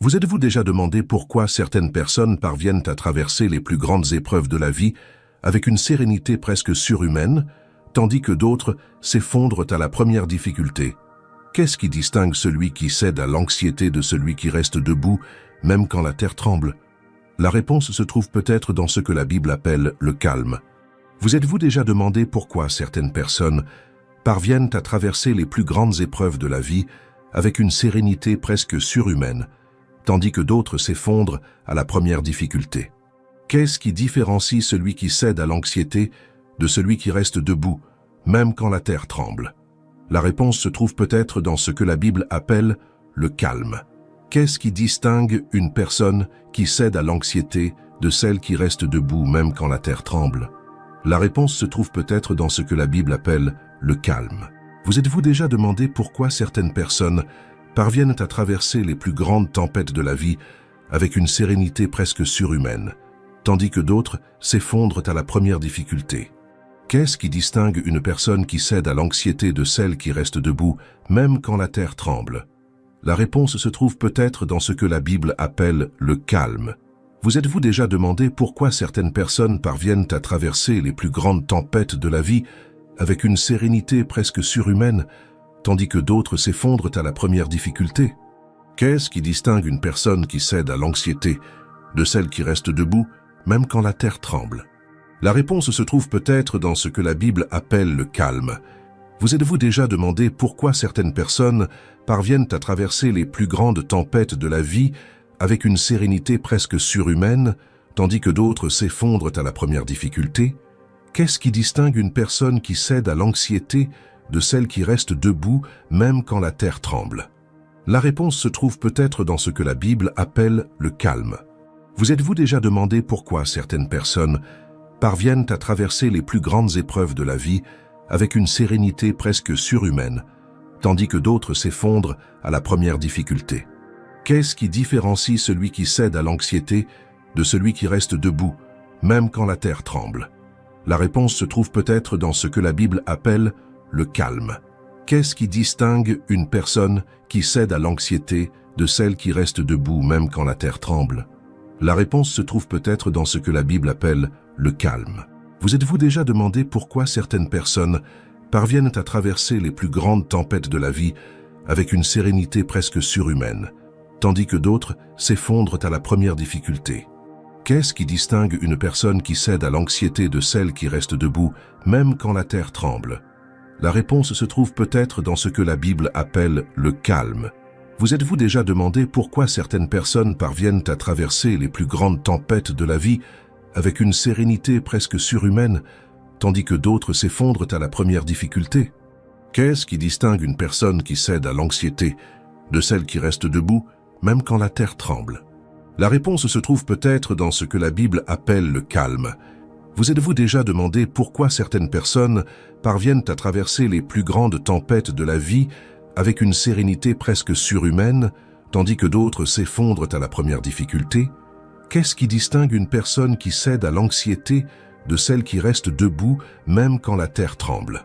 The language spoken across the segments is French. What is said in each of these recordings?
Vous êtes-vous déjà demandé pourquoi certaines personnes parviennent à traverser les plus grandes épreuves de la vie avec une sérénité presque surhumaine, tandis que d'autres s'effondrent à la première difficulté? Qu'est-ce qui distingue celui qui cède à l'anxiété de celui qui reste debout, même quand la terre tremble? La réponse se trouve peut-être dans ce que la Bible appelle le calme. Vous êtes-vous déjà demandé pourquoi certaines personnes parviennent à traverser les plus grandes épreuves de la vie avec une sérénité presque surhumaine, tandis que d'autres s'effondrent à la première difficulté? Qu'est-ce qui différencie celui qui cède à l'anxiété de celui qui reste debout, même quand la terre tremble? La réponse se trouve peut-être dans ce que la Bible appelle le calme. Qu'est-ce qui distingue une personne qui cède à l'anxiété de celle qui reste debout même quand la terre tremble? La réponse se trouve peut-être dans ce que la Bible appelle le calme. Vous êtes-vous déjà demandé pourquoi certaines personnes parviennent à traverser les plus grandes tempêtes de la vie avec une sérénité presque surhumaine, tandis que d'autres s'effondrent à la première difficulté? Qu'est-ce qui distingue une personne qui cède à l'anxiété de celle qui reste debout, même quand la terre tremble? La réponse se trouve peut-être dans ce que la Bible appelle le calme. Vous êtes-vous déjà demandé pourquoi certaines personnes parviennent à traverser les plus grandes tempêtes de la vie avec une sérénité presque surhumaine, tandis que d'autres s'effondrent à la première difficulté? Qu'est-ce qui distingue une personne qui cède à l'anxiété de celle qui reste debout, même quand la terre tremble? La réponse se trouve peut-être dans ce que la Bible appelle le calme. Vous êtes-vous déjà demandé pourquoi certaines personnes parviennent à traverser les plus grandes tempêtes de la vie avec une sérénité presque surhumaine, tandis que d'autres s'effondrent à la première difficulté? Qu'est-ce qui distingue une personne qui cède à l'anxiété de celle qui reste debout même quand la terre tremble? La réponse se trouve peut-être dans ce que la Bible appelle le calme. Vous êtes-vous déjà demandé pourquoi certaines personnes parviennent à traverser les plus grandes épreuves de la vie avec une sérénité presque surhumaine, tandis que d'autres s'effondrent à la première difficulté? Qu'est-ce qui différencie celui qui cède à l'anxiété de celui qui reste debout, même quand la terre tremble? La réponse se trouve peut-être dans ce que la Bible appelle le calme. Qu'est-ce qui distingue une personne qui cède à l'anxiété de celle qui reste debout, même quand la terre tremble? La réponse se trouve peut-être dans ce que la Bible appelle le calme. Vous êtes-vous déjà demandé pourquoi certaines personnes parviennent à traverser les plus grandes tempêtes de la vie avec une sérénité presque surhumaine, tandis que d'autres s'effondrent à la première difficulté? Qu'est-ce qui distingue une personne qui cède à l'anxiété de celle qui reste debout, même quand la terre tremble? La réponse se trouve peut-être dans ce que la Bible appelle le calme. Vous êtes-vous déjà demandé pourquoi certaines personnes parviennent à traverser les plus grandes tempêtes de la vie avec une sérénité presque surhumaine, tandis que d'autres s'effondrent à la première difficulté? Qu'est-ce qui distingue une personne qui cède à l'anxiété de celle qui reste debout, même quand la terre tremble? La réponse se trouve peut-être dans ce que la Bible appelle le calme. Vous êtes-vous déjà demandé pourquoi certaines personnes parviennent à traverser les plus grandes tempêtes de la vie avec une sérénité presque surhumaine, tandis que d'autres s'effondrent à la première difficulté? Qu'est-ce qui distingue une personne qui cède à l'anxiété de celle qui reste debout, même quand la terre tremble?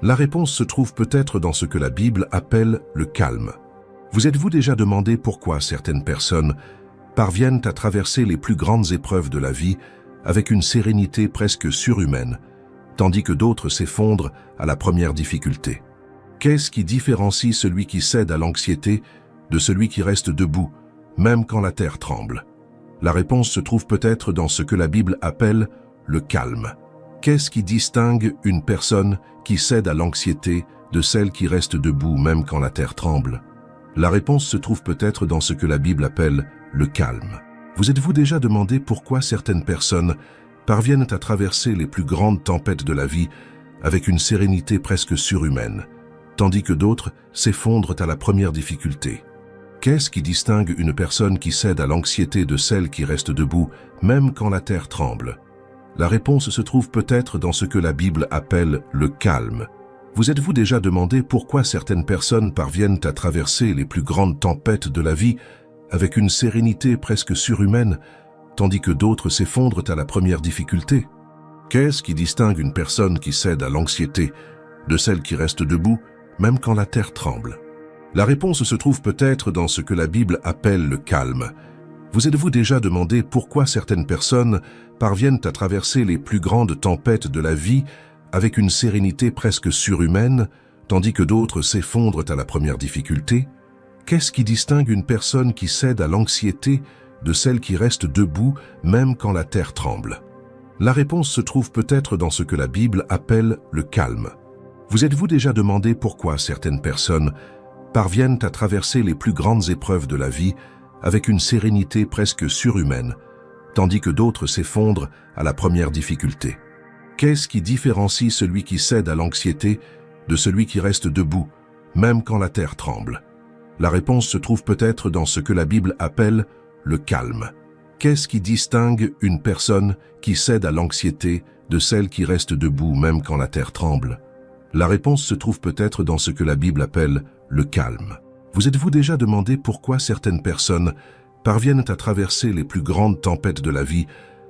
La réponse se trouve peut-être dans ce que la Bible appelle le calme. Vous êtes-vous déjà demandé pourquoi certaines personnes parviennent à traverser les plus grandes épreuves de la vie avec une sérénité presque surhumaine, tandis que d'autres s'effondrent à la première difficulté? Qu'est-ce qui différencie celui qui cède à l'anxiété de celui qui reste debout, même quand la terre tremble? La réponse se trouve peut-être dans ce que la Bible appelle le calme. Qu'est-ce qui distingue une personne qui cède à l'anxiété de celle qui reste debout, même quand la terre tremble? La réponse se trouve peut-être dans ce que la Bible appelle le calme. Vous êtes-vous déjà demandé pourquoi certaines personnes parviennent à traverser les plus grandes tempêtes de la vie avec une sérénité presque surhumaine, tandis que d'autres s'effondrent à la première difficulté? Qu'est-ce qui distingue une personne qui cède à l'anxiété de celle qui reste debout, même quand la terre tremble? La réponse se trouve peut-être dans ce que la Bible appelle le calme. Vous êtes-vous déjà demandé pourquoi certaines personnes parviennent à traverser les plus grandes tempêtes de la vie avec une sérénité presque surhumaine, tandis que d'autres s'effondrent à la première difficulté? Qu'est-ce qui distingue une personne qui cède à l'anxiété de celle qui reste debout, même quand la terre tremble? La réponse se trouve peut-être dans ce que la Bible appelle le calme. Vous êtes-vous déjà demandé pourquoi certaines personnes parviennent à traverser les plus grandes tempêtes de la vie avec une sérénité presque surhumaine, tandis que d'autres s'effondrent à la première difficulté? Qu'est-ce qui distingue une personne qui cède à l'anxiété de celle qui reste debout même quand la terre tremble? La réponse se trouve peut-être dans ce que la Bible appelle le calme. Vous êtes-vous déjà demandé pourquoi certaines personnes parviennent à traverser les plus grandes épreuves de la vie avec une sérénité presque surhumaine, tandis que d'autres s'effondrent à la première difficulté? Qu'est-ce qui différencie celui qui cède à l'anxiété de celui qui reste debout, même quand la terre tremble? La réponse se trouve peut-être dans ce que la Bible appelle le calme. Qu'est-ce qui distingue une personne qui cède à l'anxiété de celle qui reste debout, même quand la terre tremble? La réponse se trouve peut-être dans ce que la Bible appelle le calme. Vous êtes-vous déjà demandé pourquoi certaines personnes parviennent à traverser les plus grandes tempêtes de la vie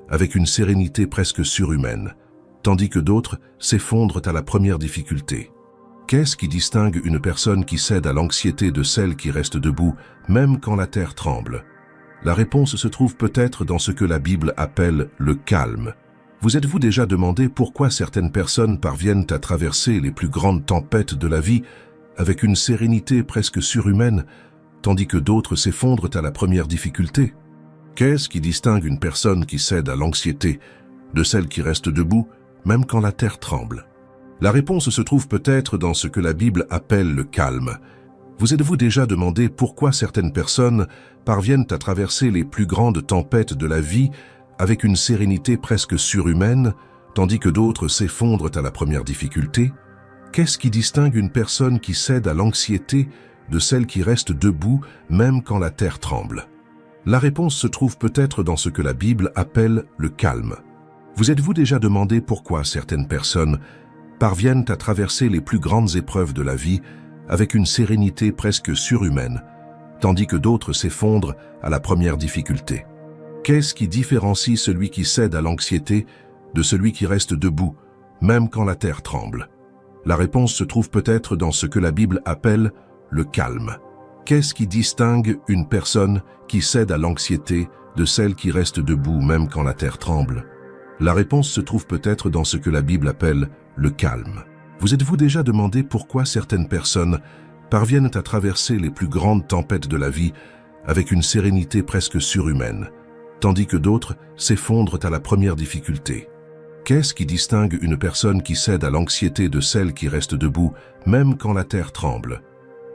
avec une sérénité presque surhumaine, tandis que d'autres s'effondrent à la première difficulté? Qu'est-ce qui distingue une personne qui cède à l'anxiété de celle qui reste debout, même quand la terre tremble? La réponse se trouve peut-être dans ce que la Bible appelle le calme. Vous êtes-vous déjà demandé pourquoi certaines personnes parviennent à traverser les plus grandes tempêtes de la vie avec une sérénité presque surhumaine, tandis que d'autres s'effondrent à la première difficulté? Qu'est-ce qui distingue une personne qui cède à l'anxiété de celle qui reste debout, même quand la terre tremble? La réponse se trouve peut-être dans ce que la Bible appelle le calme. Vous êtes-vous déjà demandé pourquoi certaines personnes parviennent à traverser les plus grandes tempêtes de la vie avec une sérénité presque surhumaine, tandis que d'autres s'effondrent à la première difficulté? Qu'est-ce qui distingue une personne qui cède à l'anxiété de celle qui reste debout même quand la terre tremble? La réponse se trouve peut-être dans ce que la Bible appelle le calme. Vous êtes-vous déjà demandé pourquoi certaines personnes parviennent à traverser les plus grandes épreuves de la vie avec une sérénité presque surhumaine, tandis que d'autres s'effondrent à la première difficulté? Qu'est-ce qui différencie celui qui cède à l'anxiété de celui qui reste debout, même quand la terre tremble? La réponse se trouve peut-être dans ce que la Bible appelle le calme. Qu'est-ce qui distingue une personne qui cède à l'anxiété de celle qui reste debout, même quand la terre tremble? La réponse se trouve peut-être dans ce que la Bible appelle le calme. Vous êtes-vous déjà demandé pourquoi certaines personnes parviennent à traverser les plus grandes tempêtes de la vie avec une sérénité presque surhumaine, tandis que d'autres s'effondrent à la première difficulté? Qu'est-ce qui distingue une personne qui cède à l'anxiété de celle qui reste debout, même quand la terre tremble?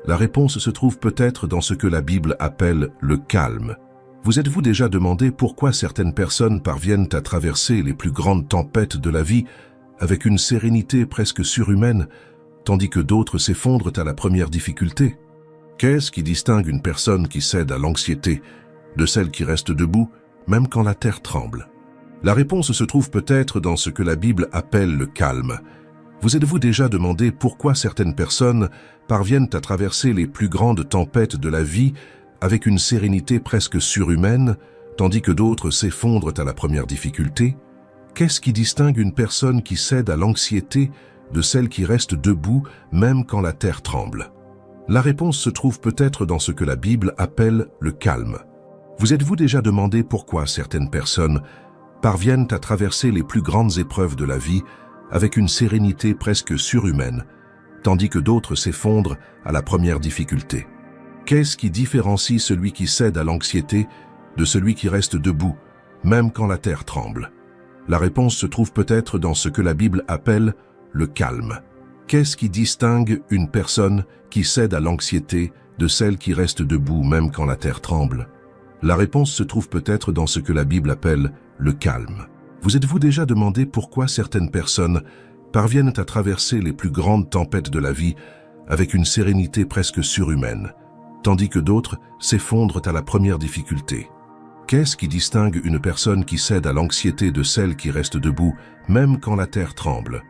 La réponse se trouve peut-être dans ce que la Bible appelle le calme. Vous êtes-vous déjà demandé pourquoi certaines personnes parviennent à traverser les plus grandes tempêtes de la vie avec une sérénité presque surhumaine, tandis que d'autres s'effondrent à la première difficulté? Qu'est-ce qui distingue une personne qui cède à l'anxiété de celle qui reste debout, même quand la terre tremble? La réponse se trouve peut-être dans ce que la Bible appelle le calme. Vous êtes-vous déjà demandé pourquoi certaines personnes parviennent à traverser les plus grandes tempêtes de la vie avec une sérénité presque surhumaine, tandis que d'autres s'effondrent à la première difficulté? Qu'est-ce qui distingue une personne qui cède à l'anxiété de celle qui reste debout même quand la terre tremble? La réponse se trouve peut-être dans ce que la Bible appelle le calme. Vous êtes-vous déjà demandé pourquoi certaines personnes parviennent à traverser les plus grandes épreuves de la vie avec une sérénité presque surhumaine, tandis que d'autres s'effondrent à la première difficulté? Qu'est-ce qui différencie celui qui cède à l'anxiété de celui qui reste debout, même quand la terre tremble? La réponse se trouve peut-être dans ce que la Bible appelle le calme. Qu'est-ce qui distingue une personne qui cède à l'anxiété de celle qui reste debout, même quand la terre tremble? La réponse se trouve peut-être dans ce que la Bible appelle le calme. Vous êtes-vous déjà demandé pourquoi certaines personnes parviennent à traverser les plus grandes tempêtes de la vie avec une sérénité presque surhumaine, tandis que d'autres s'effondrent à la première difficulté? Qu'est-ce qui distingue une personne qui cède à l'anxiété de celle qui reste debout, même quand la terre tremble?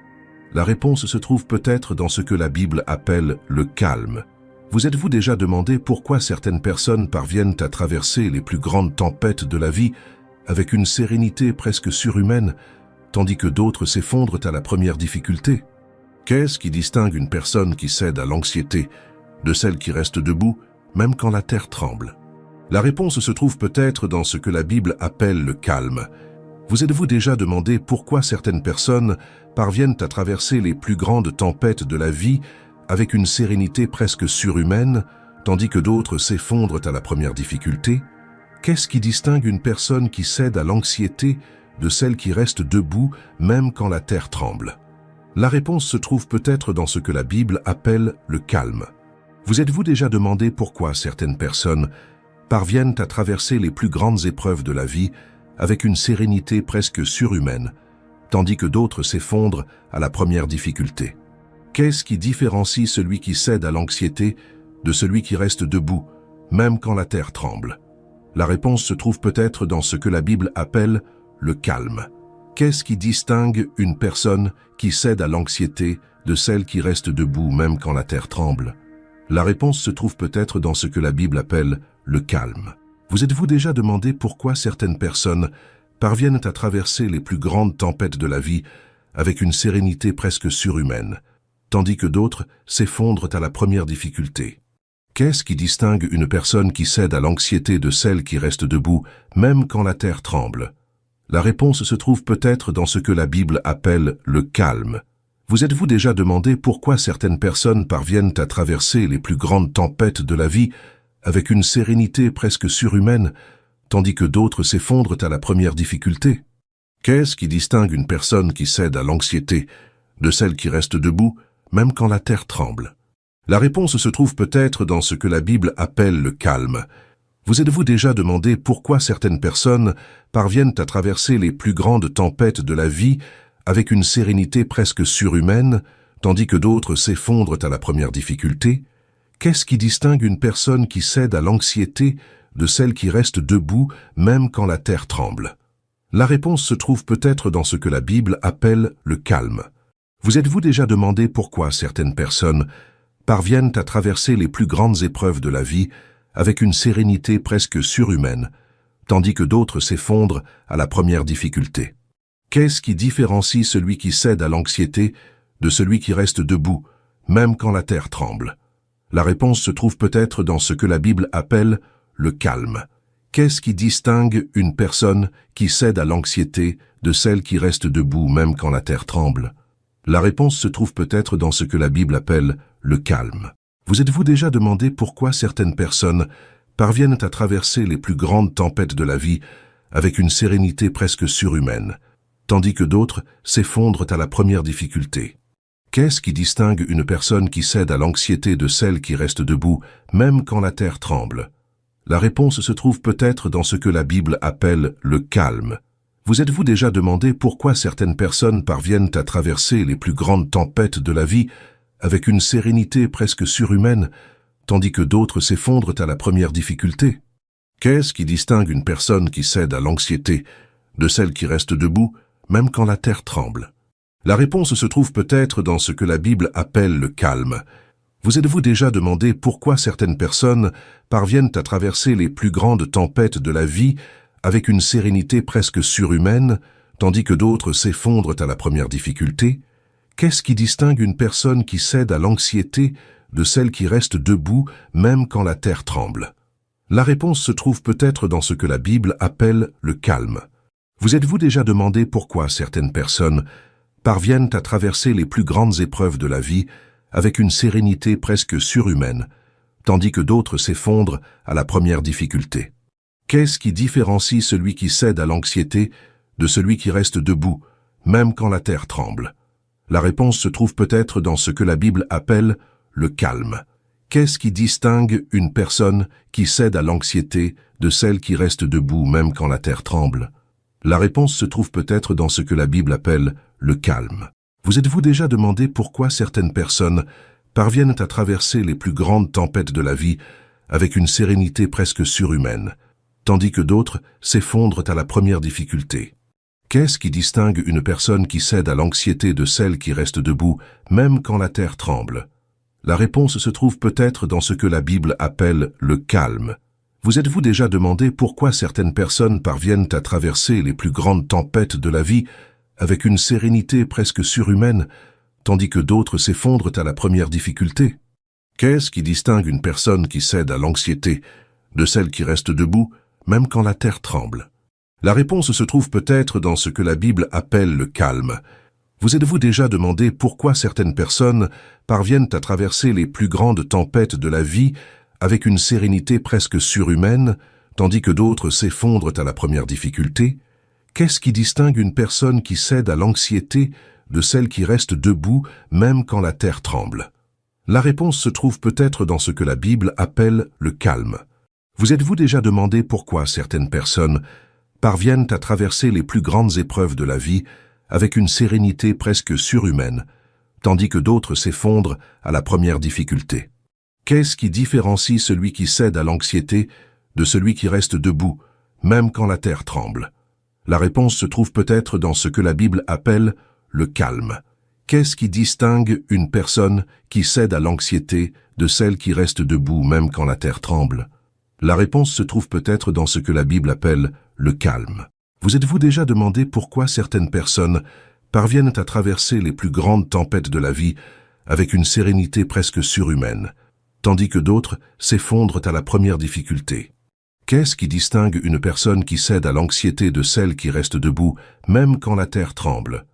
La réponse se trouve peut-être dans ce que la Bible appelle le calme. Vous êtes-vous déjà demandé pourquoi certaines personnes parviennent à traverser les plus grandes tempêtes de la vie avec une sérénité presque surhumaine, tandis que d'autres s'effondrent à la première difficulté? Qu'est-ce qui distingue une personne qui cède à l'anxiété de celle qui reste debout, même quand la terre tremble? La réponse se trouve peut-être dans ce que la Bible appelle le calme. Vous êtes-vous déjà demandé pourquoi certaines personnes parviennent à traverser les plus grandes tempêtes de la vie avec une sérénité presque surhumaine, tandis que d'autres s'effondrent à la première difficulté? Qu'est-ce qui distingue une personne qui cède à l'anxiété de celle qui reste debout même quand la terre tremble? La réponse se trouve peut-être dans ce que la Bible appelle le calme. Vous êtes-vous déjà demandé pourquoi certaines personnes parviennent à traverser les plus grandes épreuves de la vie avec une sérénité presque surhumaine, tandis que d'autres s'effondrent à la première difficulté? Qu'est-ce qui différencie celui qui cède à l'anxiété de celui qui reste debout, même quand la terre tremble? La réponse se trouve peut-être dans ce que la Bible appelle le calme. Qu'est-ce qui distingue une personne qui cède à l'anxiété de celle qui reste debout, même quand la terre tremble? La réponse se trouve peut-être dans ce que la Bible appelle le calme. Vous êtes-vous déjà demandé pourquoi certaines personnes parviennent à traverser les plus grandes tempêtes de la vie avec une sérénité presque surhumaine, tandis que d'autres s'effondrent à la première difficulté? Qu'est-ce qui distingue une personne qui cède à l'anxiété de celle qui reste debout, même quand la terre tremble? La réponse se trouve peut-être dans ce que la Bible appelle le calme. Vous êtes-vous déjà demandé pourquoi certaines personnes parviennent à traverser les plus grandes tempêtes de la vie avec une sérénité presque surhumaine, tandis que d'autres s'effondrent à la première difficulté? Qu'est-ce qui distingue une personne qui cède à l'anxiété de celle qui reste debout, même quand la terre tremble? La réponse se trouve peut-être dans ce que la Bible appelle le calme. Vous êtes-vous déjà demandé pourquoi certaines personnes parviennent à traverser les plus grandes tempêtes de la vie avec une sérénité presque surhumaine, tandis que d'autres s'effondrent à la première difficulté? Qu'est-ce qui distingue une personne qui cède à l'anxiété de celle qui reste debout, même quand la terre tremble? La réponse se trouve peut-être dans ce que la Bible appelle le calme. Vous êtes-vous déjà demandé pourquoi certaines personnes parviennent à traverser les plus grandes épreuves de la vie avec une sérénité presque surhumaine, tandis que d'autres s'effondrent à la première difficulté? Qu'est-ce qui différencie celui qui cède à l'anxiété de celui qui reste debout, même quand la terre tremble? La réponse se trouve peut-être dans ce que la Bible appelle le calme. Qu'est-ce qui distingue une personne qui cède à l'anxiété de celle qui reste debout, même quand la terre tremble? La réponse se trouve peut-être dans ce que la Bible appelle le calme. Vous êtes-vous déjà demandé pourquoi certaines personnes parviennent à traverser les plus grandes tempêtes de la vie avec une sérénité presque surhumaine, tandis que d'autres s'effondrent à la première difficulté? Qu'est-ce qui distingue une personne qui cède à l'anxiété de celle qui reste debout, même quand la terre tremble? La réponse se trouve peut-être dans ce que la Bible appelle le calme. Vous êtes-vous déjà demandé pourquoi certaines personnes parviennent à traverser les plus grandes tempêtes de la vie avec une sérénité presque surhumaine, tandis que d'autres s'effondrent à la première difficulté? Qu'est-ce qui distingue une personne qui cède à l'anxiété de celle qui reste debout, même quand la terre tremble? La réponse se trouve peut-être dans ce que la Bible appelle le calme. Vous êtes-vous déjà demandé pourquoi certaines personnes parviennent à traverser les plus grandes tempêtes de la vie avec une sérénité presque surhumaine, tandis que d'autres s'effondrent à la première difficulté? Qu'est-ce qui distingue une personne qui cède à l'anxiété de celle qui reste debout même quand la terre tremble? La réponse se trouve peut-être dans ce que la Bible appelle le calme. Vous êtes-vous déjà demandé pourquoi certaines personnes parviennent à traverser les plus grandes épreuves de la vie avec une sérénité presque surhumaine, tandis que d'autres s'effondrent à la première difficulté? Qu'est-ce qui différencie celui qui cède à l'anxiété de celui qui reste debout, même quand la terre tremble? La réponse se trouve peut-être dans ce que la Bible appelle le calme. Qu'est-ce qui distingue une personne qui cède à l'anxiété de celle qui reste debout, même quand la terre tremble? La réponse se trouve peut-être dans ce que la Bible appelle le calme. Vous êtes-vous déjà demandé pourquoi certaines personnes parviennent à traverser les plus grandes tempêtes de la vie avec une sérénité presque surhumaine, tandis que d'autres s'effondrent à la première difficulté? Qu'est-ce qui distingue une personne qui cède à l'anxiété de celle qui reste debout, même quand la terre tremble? La réponse se trouve peut-être dans ce que la Bible appelle le calme. Vous êtes-vous déjà demandé pourquoi certaines personnes parviennent à traverser les plus grandes tempêtes de la vie avec une sérénité presque surhumaine, tandis que d'autres s'effondrent à la première difficulté? Qu'est-ce qui distingue une personne qui cède à l'anxiété de celle qui reste debout, même quand la terre tremble? La réponse se trouve peut-être dans ce que la Bible appelle le calme. Vous êtes-vous déjà demandé pourquoi certaines personnes parviennent à traverser les plus grandes tempêtes de la vie avec une sérénité presque surhumaine, tandis que d'autres s'effondrent à la première difficulté? Qu'est-ce qui distingue une personne qui cède à l'anxiété de celle qui reste debout même quand la terre tremble? La réponse se trouve peut-être dans ce que la Bible appelle le calme. Vous êtes-vous déjà demandé pourquoi certaines personnes parviennent à traverser les plus grandes épreuves de la vie avec une sérénité presque surhumaine, tandis que d'autres s'effondrent à la première difficulté? Qu'est-ce qui différencie celui qui cède à l'anxiété de celui qui reste debout, même quand la terre tremble? La réponse se trouve peut-être dans ce que la Bible appelle le calme. Qu'est-ce qui distingue une personne qui cède à l'anxiété de celle qui reste debout même quand la terre tremble? La réponse se trouve peut-être dans ce que la Bible appelle le calme. Vous êtes-vous déjà demandé pourquoi certaines personnes parviennent à traverser les plus grandes tempêtes de la vie avec une sérénité presque surhumaine, tandis que d'autres s'effondrent à la première difficulté? Qu'est-ce qui distingue une personne qui cède à l'anxiété de celle qui reste debout même quand la terre tremble?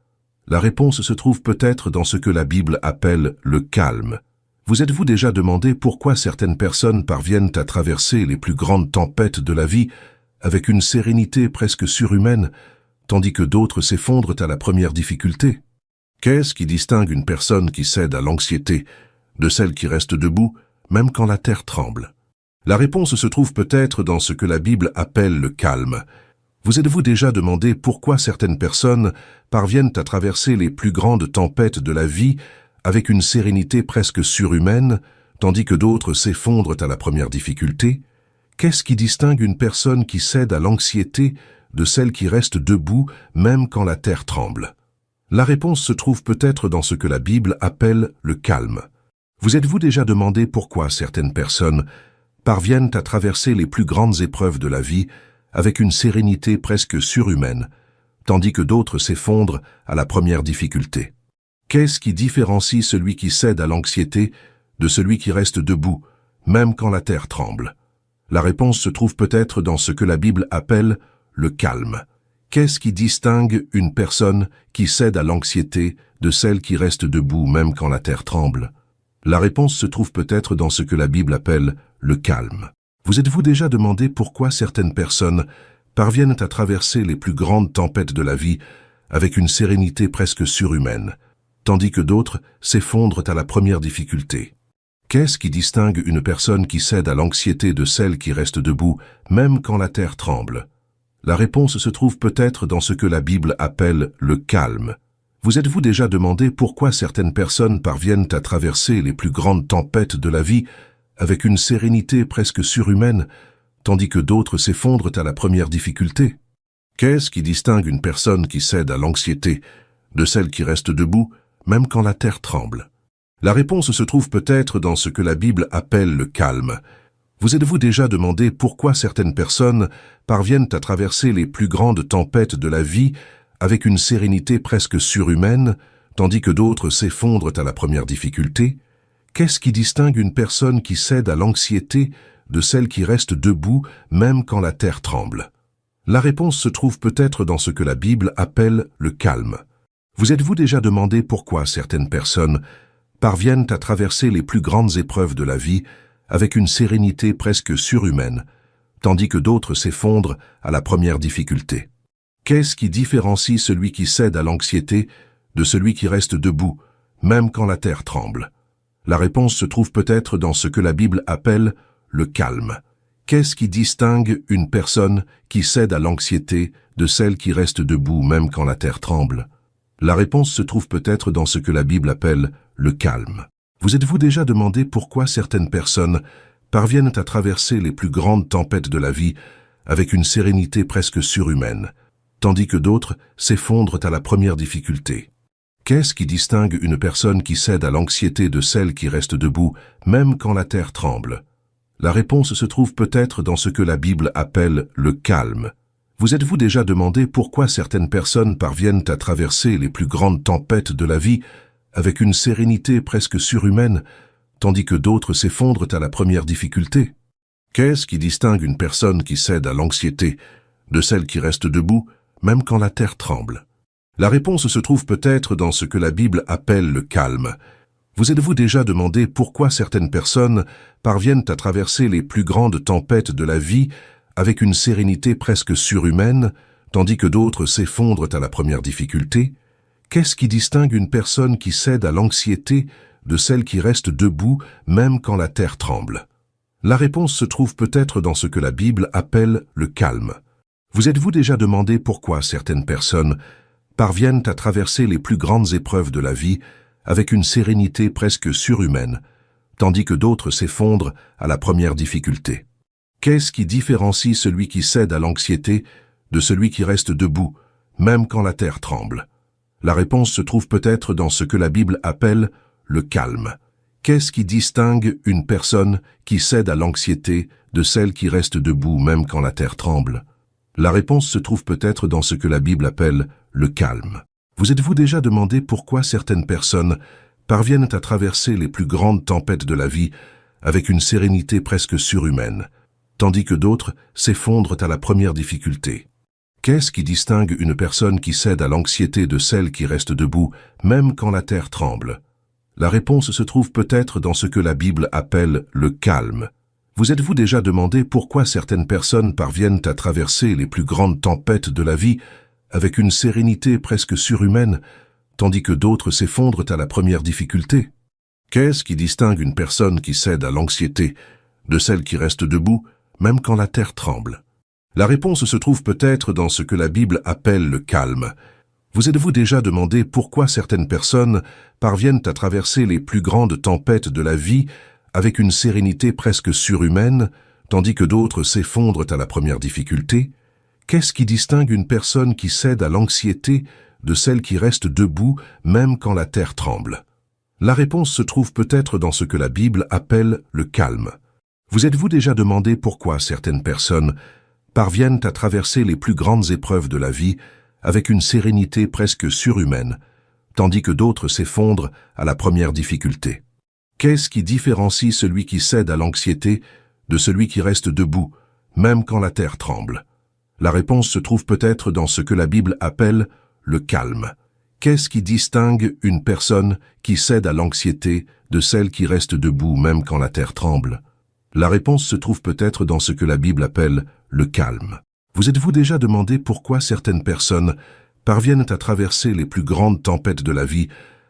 La réponse se trouve peut-être dans ce que la Bible appelle le calme. Vous êtes-vous déjà demandé pourquoi certaines personnes parviennent à traverser les plus grandes tempêtes de la vie avec une sérénité presque surhumaine, tandis que d'autres s'effondrent à la première difficulté? Qu'est-ce qui distingue une personne qui cède à l'anxiété de celle qui reste debout, même quand la terre tremble? La réponse se trouve peut-être dans ce que la Bible appelle le calme. Vous êtes-vous déjà demandé pourquoi certaines personnes parviennent à traverser les plus grandes tempêtes de la vie avec une sérénité presque surhumaine, tandis que d'autres s'effondrent à la première difficulté? Qu'est-ce qui distingue une personne qui cède à l'anxiété de celle qui reste debout même quand la terre tremble? La réponse se trouve peut-être dans ce que la Bible appelle le calme. Vous êtes-vous déjà demandé pourquoi certaines personnes parviennent à traverser les plus grandes épreuves de la vie avec une sérénité presque surhumaine, tandis que d'autres s'effondrent à la première difficulté? Qu'est-ce qui différencie celui qui cède à l'anxiété de celui qui reste debout, même quand la terre tremble? La réponse se trouve peut-être dans ce que la Bible appelle le calme. Qu'est-ce qui distingue une personne qui cède à l'anxiété de celle qui reste debout, même quand la terre tremble? La réponse se trouve peut-être dans ce que la Bible appelle le calme. Vous êtes-vous déjà demandé pourquoi certaines personnes parviennent à traverser les plus grandes tempêtes de la vie avec une sérénité presque surhumaine, tandis que d'autres s'effondrent à la première difficulté? Qu'est-ce qui distingue une personne qui cède à l'anxiété de celle qui reste debout, même quand la terre tremble? La réponse se trouve peut-être dans ce que la Bible appelle le calme. Vous êtes-vous déjà demandé pourquoi certaines personnes parviennent à traverser les plus grandes tempêtes de la vie avec une sérénité presque surhumaine, tandis que d'autres s'effondrent à la première difficulté? Qu'est-ce qui distingue une personne qui cède à l'anxiété de celle qui reste debout, même quand la terre tremble? La réponse se trouve peut-être dans ce que la Bible appelle le calme. Vous êtes-vous déjà demandé pourquoi certaines personnes parviennent à traverser les plus grandes tempêtes de la vie avec une sérénité presque surhumaine, tandis que d'autres s'effondrent à la première difficulté? Qu'est-ce qui distingue une personne qui cède à l'anxiété de celle qui reste debout même quand la terre tremble? La réponse se trouve peut-être dans ce que la Bible appelle le calme. Vous êtes-vous déjà demandé pourquoi certaines personnes parviennent à traverser les plus grandes épreuves de la vie avec une sérénité presque surhumaine, tandis que d'autres s'effondrent à la première difficulté? Qu'est-ce qui différencie celui qui cède à l'anxiété de celui qui reste debout, même quand la terre tremble? La réponse se trouve peut-être dans ce que la Bible appelle le calme. Qu'est-ce qui distingue une personne qui cède à l'anxiété de celle qui reste debout même quand la terre tremble? La réponse se trouve peut-être dans ce que la Bible appelle le calme. Vous êtes-vous déjà demandé pourquoi certaines personnes parviennent à traverser les plus grandes tempêtes de la vie avec une sérénité presque surhumaine, tandis que d'autres s'effondrent à la première difficulté? Qu'est-ce qui distingue une personne qui cède à l'anxiété de celle qui reste debout, même quand la terre tremble? La réponse se trouve peut-être dans ce que la Bible appelle le calme. Vous êtes-vous déjà demandé pourquoi certaines personnes parviennent à traverser les plus grandes tempêtes de la vie avec une sérénité presque surhumaine, tandis que d'autres s'effondrent à la première difficulté? Qu'est-ce qui distingue une personne qui cède à l'anxiété de celle qui reste debout, même quand la terre tremble? La réponse se trouve peut-être dans ce que la Bible appelle le calme. Vous êtes-vous déjà demandé pourquoi certaines personnes parviennent à traverser les plus grandes tempêtes de la vie avec une sérénité presque surhumaine, tandis que d'autres s'effondrent à la première difficulté? Qu'est-ce qui distingue une personne qui cède à l'anxiété de celle qui reste debout même quand la terre tremble? La réponse se trouve peut-être dans ce que la Bible appelle le calme. Vous êtes-vous déjà demandé pourquoi certaines personnes parviennent à traverser les plus grandes épreuves de la vie avec une sérénité presque surhumaine, tandis que d'autres s'effondrent à la première difficulté? Qu'est-ce qui différencie celui qui cède à l'anxiété de celui qui reste debout, même quand la terre tremble? La réponse se trouve peut-être dans ce que la Bible appelle le calme. Qu'est-ce qui distingue une personne qui cède à l'anxiété de celle qui reste debout même quand la terre tremble? La réponse se trouve peut-être dans ce que la Bible appelle le calme. Vous êtes-vous déjà demandé pourquoi certaines personnes parviennent à traverser les plus grandes tempêtes de la vie avec une sérénité presque surhumaine, tandis que d'autres s'effondrent à la première difficulté? Qu'est-ce qui distingue une personne qui cède à l'anxiété de celle qui reste debout, même quand la terre tremble? La réponse se trouve peut-être dans ce que la Bible appelle le calme. Vous êtes-vous déjà demandé pourquoi certaines personnes parviennent à traverser les plus grandes tempêtes de la vie avec une sérénité presque surhumaine, tandis que d'autres s'effondrent à la première difficulté? Qu'est-ce qui distingue une personne qui cède à l'anxiété de celle qui reste debout, même quand la terre tremble? La réponse se trouve peut-être dans ce que la Bible appelle le calme. Vous êtes-vous déjà demandé pourquoi certaines personnes parviennent à traverser les plus grandes tempêtes de la vie avec une sérénité presque surhumaine, tandis que d'autres s'effondrent à la première difficulté? Qu'est-ce qui distingue une personne qui cède à l'anxiété de celle qui reste debout même quand la terre tremble? La réponse se trouve peut-être dans ce que la Bible appelle le calme. Vous êtes-vous déjà demandé pourquoi certaines personnes parviennent à traverser les plus grandes épreuves de la vie avec une sérénité presque surhumaine, tandis que d'autres s'effondrent à la première difficulté? Qu'est-ce qui différencie celui qui cède à l'anxiété de celui qui reste debout, même quand la terre tremble? La réponse se trouve peut-être dans ce que la Bible appelle le calme. Qu'est-ce qui distingue une personne qui cède à l'anxiété de celle qui reste debout, même quand la terre tremble? La réponse se trouve peut-être dans ce que la Bible appelle le calme. Vous êtes-vous déjà demandé pourquoi certaines personnes parviennent à traverser les plus grandes tempêtes de la vie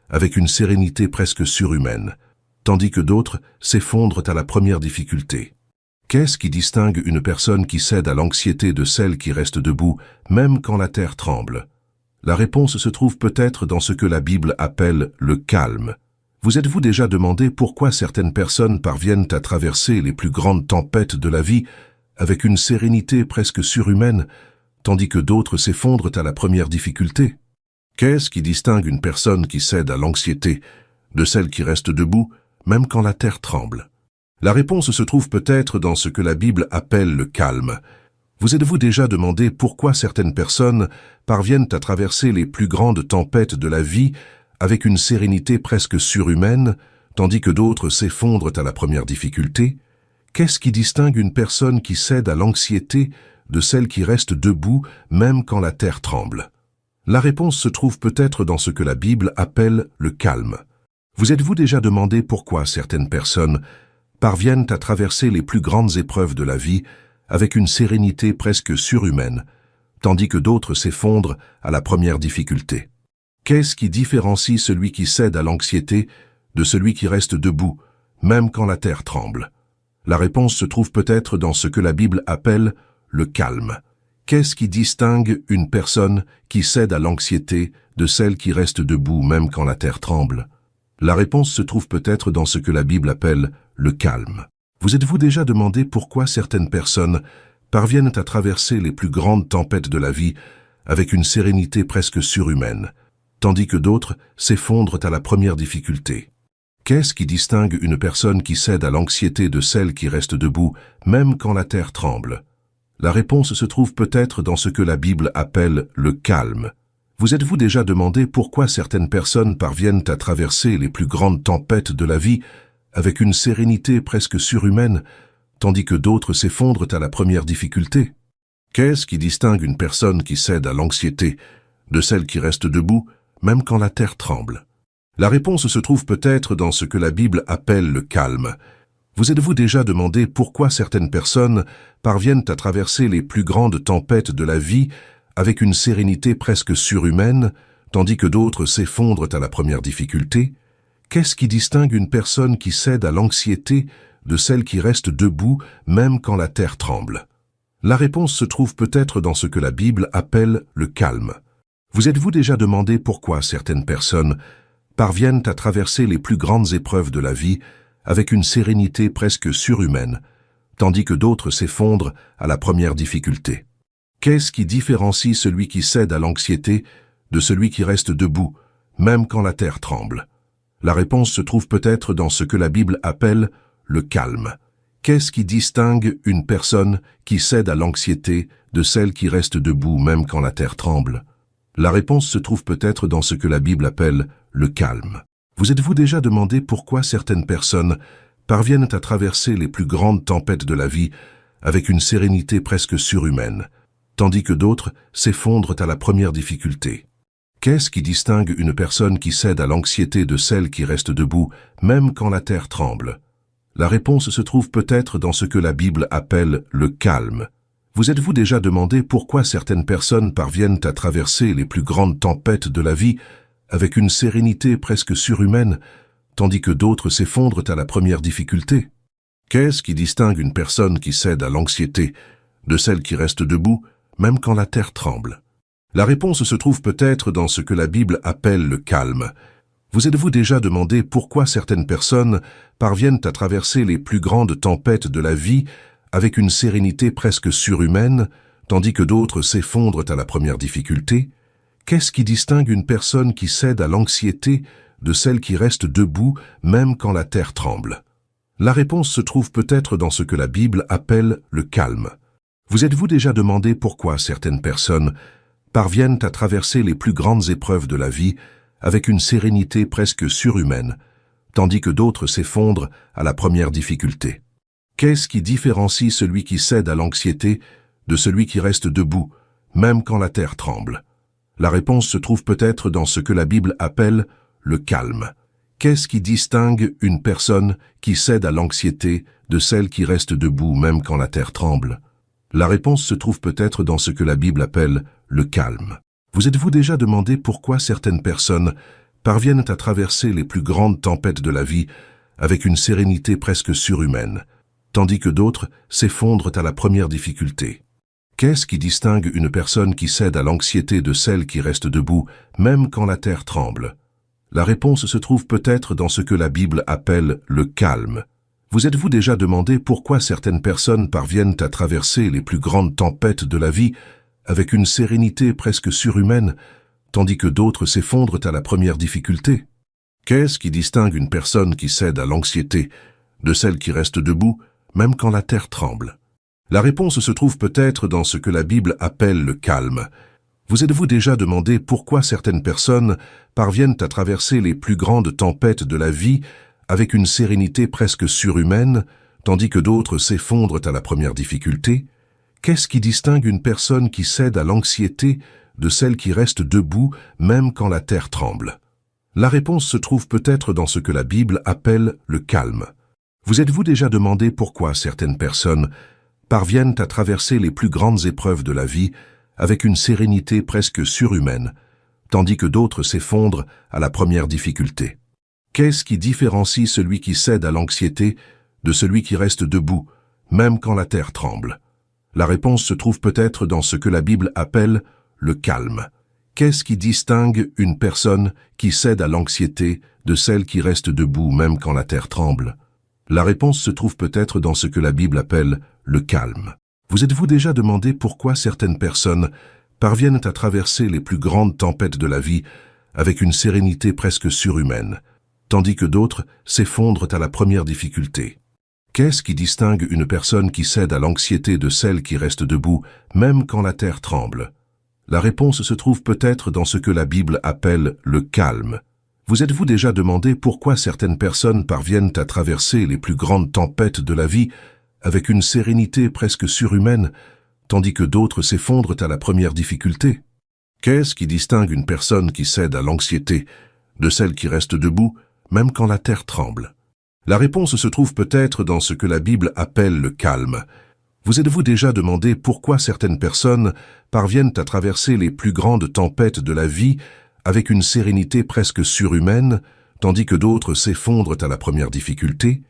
avec une sérénité presque surhumaine, tandis que d'autres s'effondrent à la première difficulté? Qu'est-ce qui distingue une personne qui cède à l'anxiété de celle qui reste debout, même quand la terre tremble? La réponse se trouve peut-être dans ce que la Bible appelle le calme. Vous êtes-vous déjà demandé pourquoi certaines personnes parviennent à traverser les plus grandes tempêtes de la vie avec une sérénité presque surhumaine, tandis que d'autres s'effondrent à la première difficulté? Qu'est-ce qui distingue une personne qui cède à l'anxiété de celle qui reste debout, même quand la terre tremble? La réponse se trouve peut-être dans ce que la Bible appelle le calme. Vous êtes-vous déjà demandé pourquoi certaines personnes parviennent à traverser les plus grandes tempêtes de la vie avec une sérénité presque surhumaine, tandis que d'autres s'effondrent à la première difficulté? Qu'est-ce qui distingue une personne qui cède à l'anxiété de celle qui reste debout même quand la terre tremble? La réponse se trouve peut-être dans ce que la Bible appelle le calme. Vous êtes-vous déjà demandé pourquoi certaines personnes parviennent à traverser les plus grandes épreuves de la vie avec une sérénité presque surhumaine, tandis que d'autres s'effondrent à la première difficulté? Qu'est-ce qui différencie celui qui cède à l'anxiété de celui qui reste debout, même quand la terre tremble? La réponse se trouve peut-être dans ce que la Bible appelle le calme. Qu'est-ce qui distingue une personne qui cède à l'anxiété de celle qui reste debout même quand la terre tremble? La réponse se trouve peut-être dans ce que la Bible appelle le calme. Vous êtes-vous déjà demandé pourquoi certaines personnes parviennent à traverser les plus grandes tempêtes de la vie avec une sérénité presque surhumaine, tandis que d'autres s'effondrent à la première difficulté? Qu'est-ce qui distingue une personne qui cède à l'anxiété de celle qui reste debout, même quand la terre tremble? La réponse se trouve peut-être dans ce que la Bible appelle le calme. Vous êtes-vous déjà demandé pourquoi certaines personnes parviennent à traverser les plus grandes tempêtes de la vie avec une sérénité presque surhumaine, tandis que d'autres s'effondrent à la première difficulté? Qu'est-ce qui distingue une personne qui cède à l'anxiété de celle qui reste debout, même quand la terre tremble? La réponse se trouve peut-être dans ce que la Bible appelle le calme. Vous êtes-vous déjà demandé pourquoi certaines personnes parviennent à traverser les plus grandes tempêtes de la vie avec une sérénité presque surhumaine, tandis que d'autres s'effondrent à la première difficulté? Qu'est-ce qui distingue une personne qui cède à l'anxiété de celle qui reste debout même quand la terre tremble? La réponse se trouve peut-être dans ce que la Bible appelle le calme. Vous êtes-vous déjà demandé pourquoi certaines personnes parviennent à traverser les plus grandes épreuves de la vie avec une sérénité presque surhumaine, tandis que d'autres s'effondrent à la première difficulté? Qu'est-ce qui différencie celui qui cède à l'anxiété de celui qui reste debout, même quand la terre tremble? La réponse se trouve peut-être dans ce que la Bible appelle le calme. Qu'est-ce qui distingue une personne qui cède à l'anxiété de celle qui reste debout même quand la terre tremble? La réponse se trouve peut-être dans ce que la Bible appelle le calme. Vous êtes-vous déjà demandé pourquoi certaines personnes parviennent à traverser les plus grandes tempêtes de la vie avec une sérénité presque surhumaine, tandis que d'autres s'effondrent à la première difficulté? Qu'est-ce qui distingue une personne qui cède à l'anxiété de celle qui reste debout, même quand la terre tremble? La réponse se trouve peut-être dans ce que la Bible appelle le calme. Vous êtes-vous déjà demandé pourquoi certaines personnes parviennent à traverser les plus grandes tempêtes de la vie avec une sérénité presque surhumaine, tandis que d'autres s'effondrent à la première difficulté? Qu'est-ce qui distingue une personne qui cède à l'anxiété de celle qui reste debout, même quand la terre tremble? La réponse se trouve peut-être dans ce que la Bible appelle le calme. Vous êtes-vous déjà demandé pourquoi certaines personnes parviennent à traverser les plus grandes tempêtes de la vie avec une sérénité presque surhumaine, tandis que d'autres s'effondrent à la première difficulté? Qu'est-ce qui distingue une personne qui cède à l'anxiété de celle qui reste debout même quand la terre tremble? La réponse se trouve peut-être dans ce que la Bible appelle le calme. Vous êtes-vous déjà demandé pourquoi certaines personnes parviennent à traverser les plus grandes épreuves de la vie avec une sérénité presque surhumaine, tandis que d'autres s'effondrent à la première difficulté? Qu'est-ce qui différencie celui qui cède à l'anxiété de celui qui reste debout, même quand la terre tremble? La réponse se trouve peut-être dans ce que la Bible appelle le calme. Qu'est-ce qui distingue une personne qui cède à l'anxiété de celle qui reste debout, même quand la terre tremble? La réponse se trouve peut-être dans ce que la Bible appelle le calme. Vous êtes-vous déjà demandé pourquoi certaines personnes parviennent à traverser les plus grandes tempêtes de la vie avec une sérénité presque surhumaine, tandis que d'autres s'effondrent à la première difficulté? Qu'est-ce qui distingue une personne qui cède à l'anxiété de celle qui reste debout, même quand la terre tremble? La réponse se trouve peut-être dans ce que la Bible appelle le calme. Vous êtes-vous déjà demandé pourquoi certaines personnes parviennent à traverser les plus grandes tempêtes de la vie avec une sérénité presque surhumaine, tandis que d'autres s'effondrent à la première difficulté? Qu'est-ce qui distingue une personne qui cède à l'anxiété de celle qui reste debout, même quand la terre tremble? La réponse se trouve peut-être dans ce que la Bible appelle le calme. Vous êtes-vous déjà demandé pourquoi certaines personnes parviennent à traverser les plus grandes tempêtes de la vie avec une sérénité presque surhumaine, tandis que d'autres s'effondrent à la première difficulté? Qu'est-ce qui distingue une personne qui cède à l'anxiété de celle qui reste debout même quand la terre tremble? La réponse se trouve peut-être dans ce que la Bible appelle le calme. Vous êtes-vous déjà demandé pourquoi certaines personnes parviennent à traverser les plus grandes épreuves de la vie avec une sérénité presque surhumaine, tandis que d'autres s'effondrent à la première difficulté? Qu'est-ce qui différencie celui qui cède à l'anxiété de celui qui reste debout, même quand la terre tremble? La réponse se trouve peut-être dans ce que la Bible appelle le calme. Qu'est-ce qui distingue une personne qui cède à l'anxiété de celle qui reste debout même quand la terre tremble? La réponse se trouve peut-être dans ce que la Bible appelle le calme. Vous êtes-vous déjà demandé pourquoi certaines personnes parviennent à traverser les plus grandes tempêtes de la vie avec une sérénité presque surhumaine, tandis que d'autres s'effondrent à la première difficulté? Qu'est-ce qui distingue une personne qui cède à l'anxiété de celle qui reste debout, même quand la terre tremble? La réponse se trouve peut-être dans ce que la Bible appelle le calme. Vous êtes-vous déjà demandé pourquoi certaines personnes parviennent à traverser les plus grandes tempêtes de la vie avec une sérénité presque surhumaine, tandis que d'autres s'effondrent à la première difficulté? Qu'est-ce qui distingue une personne qui cède à l'anxiété de celle qui reste debout, même quand la terre tremble? La réponse se trouve peut-être dans ce que la Bible appelle le calme. Vous êtes-vous déjà demandé pourquoi certaines personnes parviennent à traverser les plus grandes tempêtes de la vie avec une sérénité presque surhumaine, tandis que d'autres s'effondrent à la première difficulté?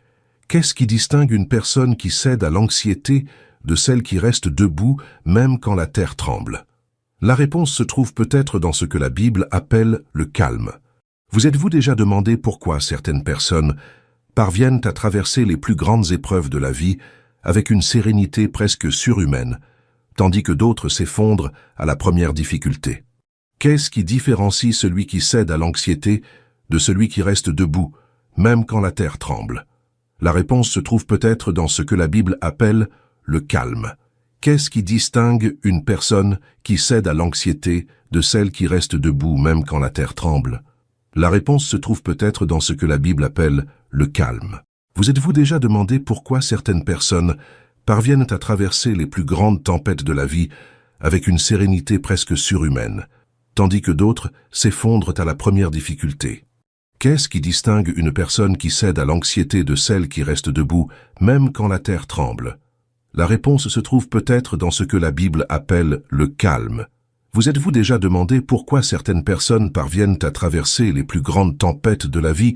Qu'est-ce qui distingue une personne qui cède à l'anxiété de celle qui reste debout même quand la terre tremble? La réponse se trouve peut-être dans ce que la Bible appelle le calme. Vous êtes-vous déjà demandé pourquoi certaines personnes parviennent à traverser les plus grandes épreuves de la vie avec une sérénité presque surhumaine, tandis que d'autres s'effondrent à la première difficulté? Qu'est-ce qui différencie celui qui cède à l'anxiété de celui qui reste debout, même quand la terre tremble? La réponse se trouve peut-être dans ce que la Bible appelle le calme. Qu'est-ce qui distingue une personne qui cède à l'anxiété de celle qui reste debout même quand la terre tremble? La réponse se trouve peut-être dans ce que la Bible appelle le calme. Vous êtes-vous déjà demandé pourquoi certaines personnes parviennent à traverser les plus grandes tempêtes de la vie avec une sérénité presque surhumaine, tandis que d'autres s'effondrent à la première difficulté? Qu'est-ce qui distingue une personne qui cède à l'anxiété de celle qui reste debout, même quand la terre tremble? La réponse se trouve peut-être dans ce que la Bible appelle le calme. Vous êtes-vous déjà demandé pourquoi certaines personnes parviennent à traverser les plus grandes tempêtes de la vie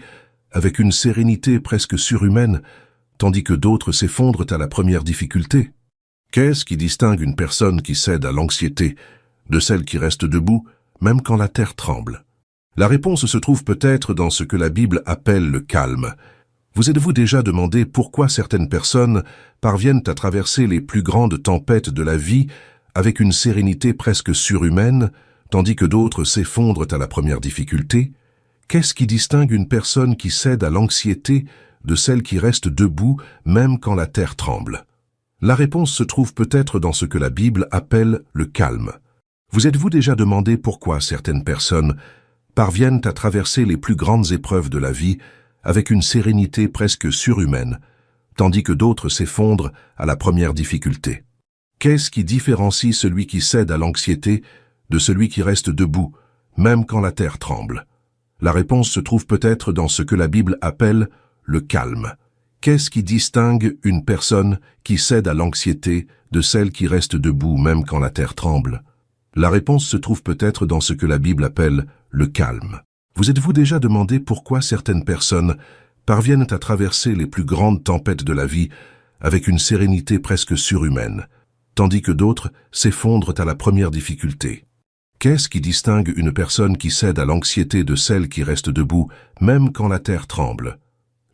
avec une sérénité presque surhumaine, tandis que d'autres s'effondrent à la première difficulté? Qu'est-ce qui distingue une personne qui cède à l'anxiété de celle qui reste debout, même quand la terre tremble? La réponse se trouve peut-être dans ce que la Bible appelle le calme. Vous êtes-vous déjà demandé pourquoi certaines personnes parviennent à traverser les plus grandes tempêtes de la vie avec une sérénité presque surhumaine, tandis que d'autres s'effondrent à la première difficulté? Qu'est-ce qui distingue une personne qui cède à l'anxiété de celle qui reste debout même quand la terre tremble? La réponse se trouve peut-être dans ce que la Bible appelle le calme. Vous êtes-vous déjà demandé pourquoi certaines personnes parviennent à traverser les plus grandes épreuves de la vie avec une sérénité presque surhumaine, tandis que d'autres s'effondrent à la première difficulté? Qu'est-ce qui différencie celui qui cède à l'anxiété de celui qui reste debout, même quand la terre tremble? La réponse se trouve peut-être dans ce que la Bible appelle le calme. Qu'est-ce qui distingue une personne qui cède à l'anxiété de celle qui reste debout, même quand la terre tremble? La réponse se trouve peut-être dans ce que la Bible appelle le calme. Vous êtes-vous déjà demandé pourquoi certaines personnes parviennent à traverser les plus grandes tempêtes de la vie avec une sérénité presque surhumaine, tandis que d'autres s'effondrent à la première difficulté? Qu'est-ce qui distingue une personne qui cède à l'anxiété de celle qui reste debout, même quand la terre tremble?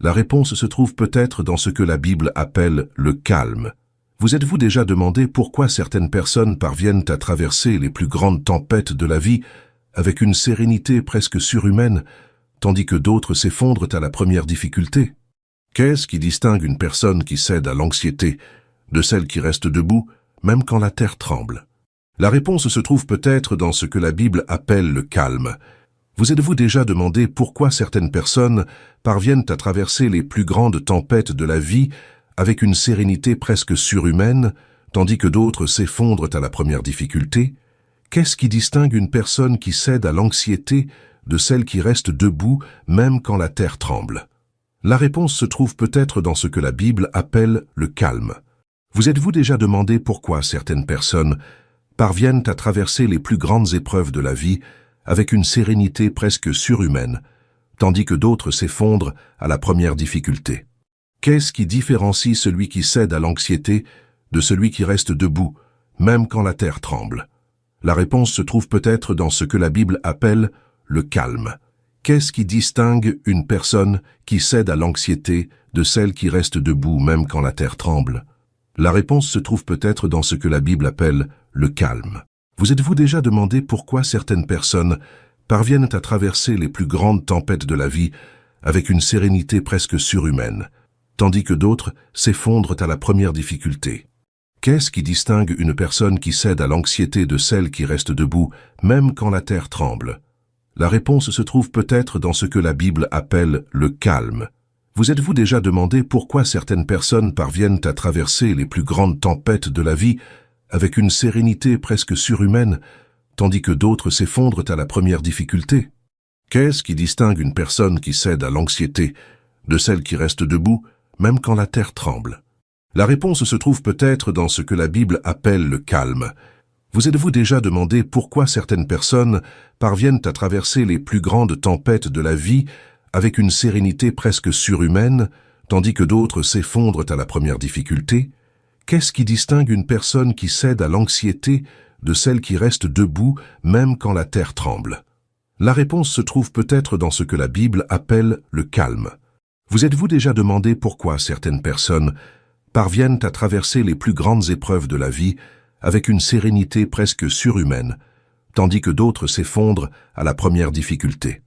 La réponse se trouve peut-être dans ce que la Bible appelle le calme. Vous êtes-vous déjà demandé pourquoi certaines personnes parviennent à traverser les plus grandes tempêtes de la vie avec une sérénité presque surhumaine, tandis que d'autres s'effondrent à la première difficulté? Qu'est-ce qui distingue une personne qui cède à l'anxiété de celle qui reste debout, même quand la terre tremble? La réponse se trouve peut-être dans ce que la Bible appelle le calme. Vous êtes-vous déjà demandé pourquoi certaines personnes parviennent à traverser les plus grandes tempêtes de la vie avec une sérénité presque surhumaine, tandis que d'autres s'effondrent à la première difficulté? Qu'est-ce qui distingue une personne qui cède à l'anxiété de celle qui reste debout même quand la terre tremble? La réponse se trouve peut-être dans ce que la Bible appelle le calme. Vous êtes-vous déjà demandé pourquoi certaines personnes parviennent à traverser les plus grandes épreuves de la vie avec une sérénité presque surhumaine, tandis que d'autres s'effondrent à la première difficulté? Qu'est-ce qui différencie celui qui cède à l'anxiété de celui qui reste debout, même quand la terre tremble? La réponse se trouve peut-être dans ce que la Bible appelle le calme. Qu'est-ce qui distingue une personne qui cède à l'anxiété de celle qui reste debout même quand la terre tremble? La réponse se trouve peut-être dans ce que la Bible appelle le calme. Vous êtes-vous déjà demandé pourquoi certaines personnes parviennent à traverser les plus grandes tempêtes de la vie avec une sérénité presque surhumaine, tandis que d'autres s'effondrent à la première difficulté? Qu'est-ce qui distingue une personne qui cède à l'anxiété de celle qui reste debout, même quand la terre tremble? La réponse se trouve peut-être dans ce que la Bible appelle le calme. Vous êtes-vous déjà demandé pourquoi certaines personnes parviennent à traverser les plus grandes tempêtes de la vie avec une sérénité presque surhumaine, tandis que d'autres s'effondrent à la première difficulté? Qu'est-ce qui distingue une personne qui cède à l'anxiété de celle qui reste debout, même quand la terre tremble? La réponse se trouve peut-être dans ce que la Bible appelle le calme. Vous êtes-vous déjà demandé pourquoi certaines personnes parviennent à traverser les plus grandes tempêtes de la vie avec une sérénité presque surhumaine, tandis que d'autres s'effondrent à la première difficulté? Qu'est-ce qui distingue une personne qui cède à l'anxiété de celle qui reste debout même quand la terre tremble? La réponse se trouve peut-être dans ce que la Bible appelle le calme. Vous êtes-vous déjà demandé pourquoi certaines personnes parviennent à traverser les plus grandes épreuves de la vie avec une sérénité presque surhumaine, tandis que d'autres s'effondrent à la première difficulté?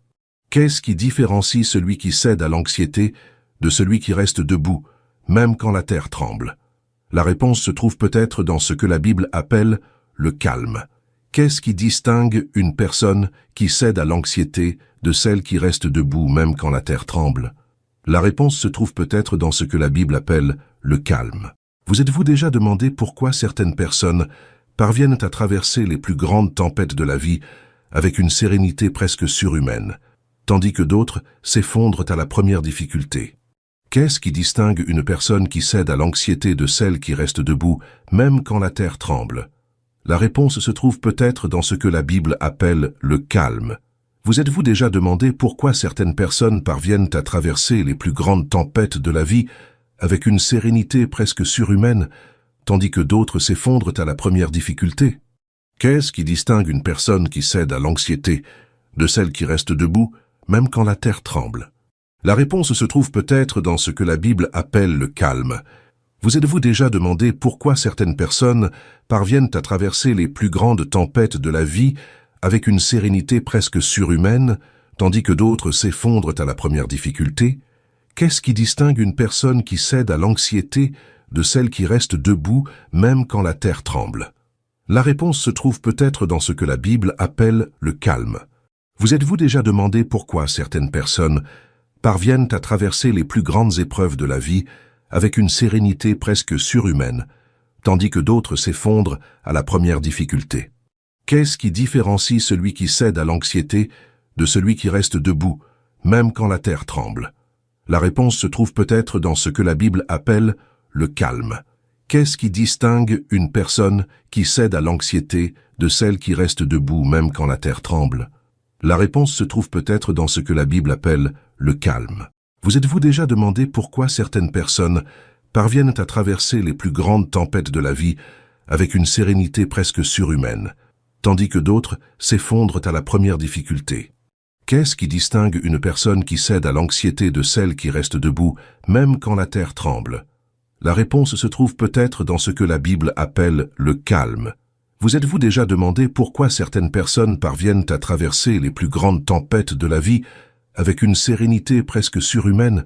Qu'est-ce qui différencie celui qui cède à l'anxiété de celui qui reste debout, même quand la terre tremble? La réponse se trouve peut-être dans ce que la Bible appelle le calme. Qu'est-ce qui distingue une personne qui cède à l'anxiété de celle qui reste debout, même quand la terre tremble? La réponse se trouve peut-être dans ce que la Bible appelle le calme. Vous êtes-vous déjà demandé pourquoi certaines personnes parviennent à traverser les plus grandes tempêtes de la vie avec une sérénité presque surhumaine, tandis que d'autres s'effondrent à la première difficulté? Qu'est-ce qui distingue une personne qui cède à l'anxiété de celle qui reste debout, même quand la terre tremble? La réponse se trouve peut-être dans ce que la Bible appelle le calme. Vous êtes-vous déjà demandé pourquoi certaines personnes parviennent à traverser les plus grandes tempêtes de la vie avec une sérénité presque surhumaine, tandis que d'autres s'effondrent à la première difficulté? Qu'est-ce qui distingue une personne qui cède à l'anxiété de celle qui reste debout, même quand la terre tremble? La réponse se trouve peut-être dans ce que la Bible appelle le calme. Vous êtes-vous déjà demandé pourquoi certaines personnes parviennent à traverser les plus grandes tempêtes de la vie avec une sérénité presque surhumaine, tandis que d'autres s'effondrent à la première difficulté? Qu'est-ce qui distingue une personne qui cède à l'anxiété de celle qui reste debout même quand la terre tremble? La réponse se trouve peut-être dans ce que la Bible appelle le calme. Vous êtes-vous déjà demandé pourquoi certaines personnes parviennent à traverser les plus grandes épreuves de la vie avec une sérénité presque surhumaine, tandis que d'autres s'effondrent à la première difficulté? Qu'est-ce qui différencie celui qui cède à l'anxiété de celui qui reste debout, même quand la terre tremble? La réponse se trouve peut-être dans ce que la Bible appelle le calme. Qu'est-ce qui distingue une personne qui cède à l'anxiété de celle qui reste debout même quand la terre tremble? La réponse se trouve peut-être dans ce que la Bible appelle le calme. Vous êtes-vous déjà demandé pourquoi certaines personnes parviennent à traverser les plus grandes tempêtes de la vie avec une sérénité presque surhumaine, tandis que d'autres s'effondrent à la première difficulté? Qu'est-ce qui distingue une personne qui cède à l'anxiété de celle qui reste debout, même quand la terre tremble? La réponse se trouve peut-être dans ce que la Bible appelle le calme. Vous êtes-vous déjà demandé pourquoi certaines personnes parviennent à traverser les plus grandes tempêtes de la vie avec une sérénité presque surhumaine,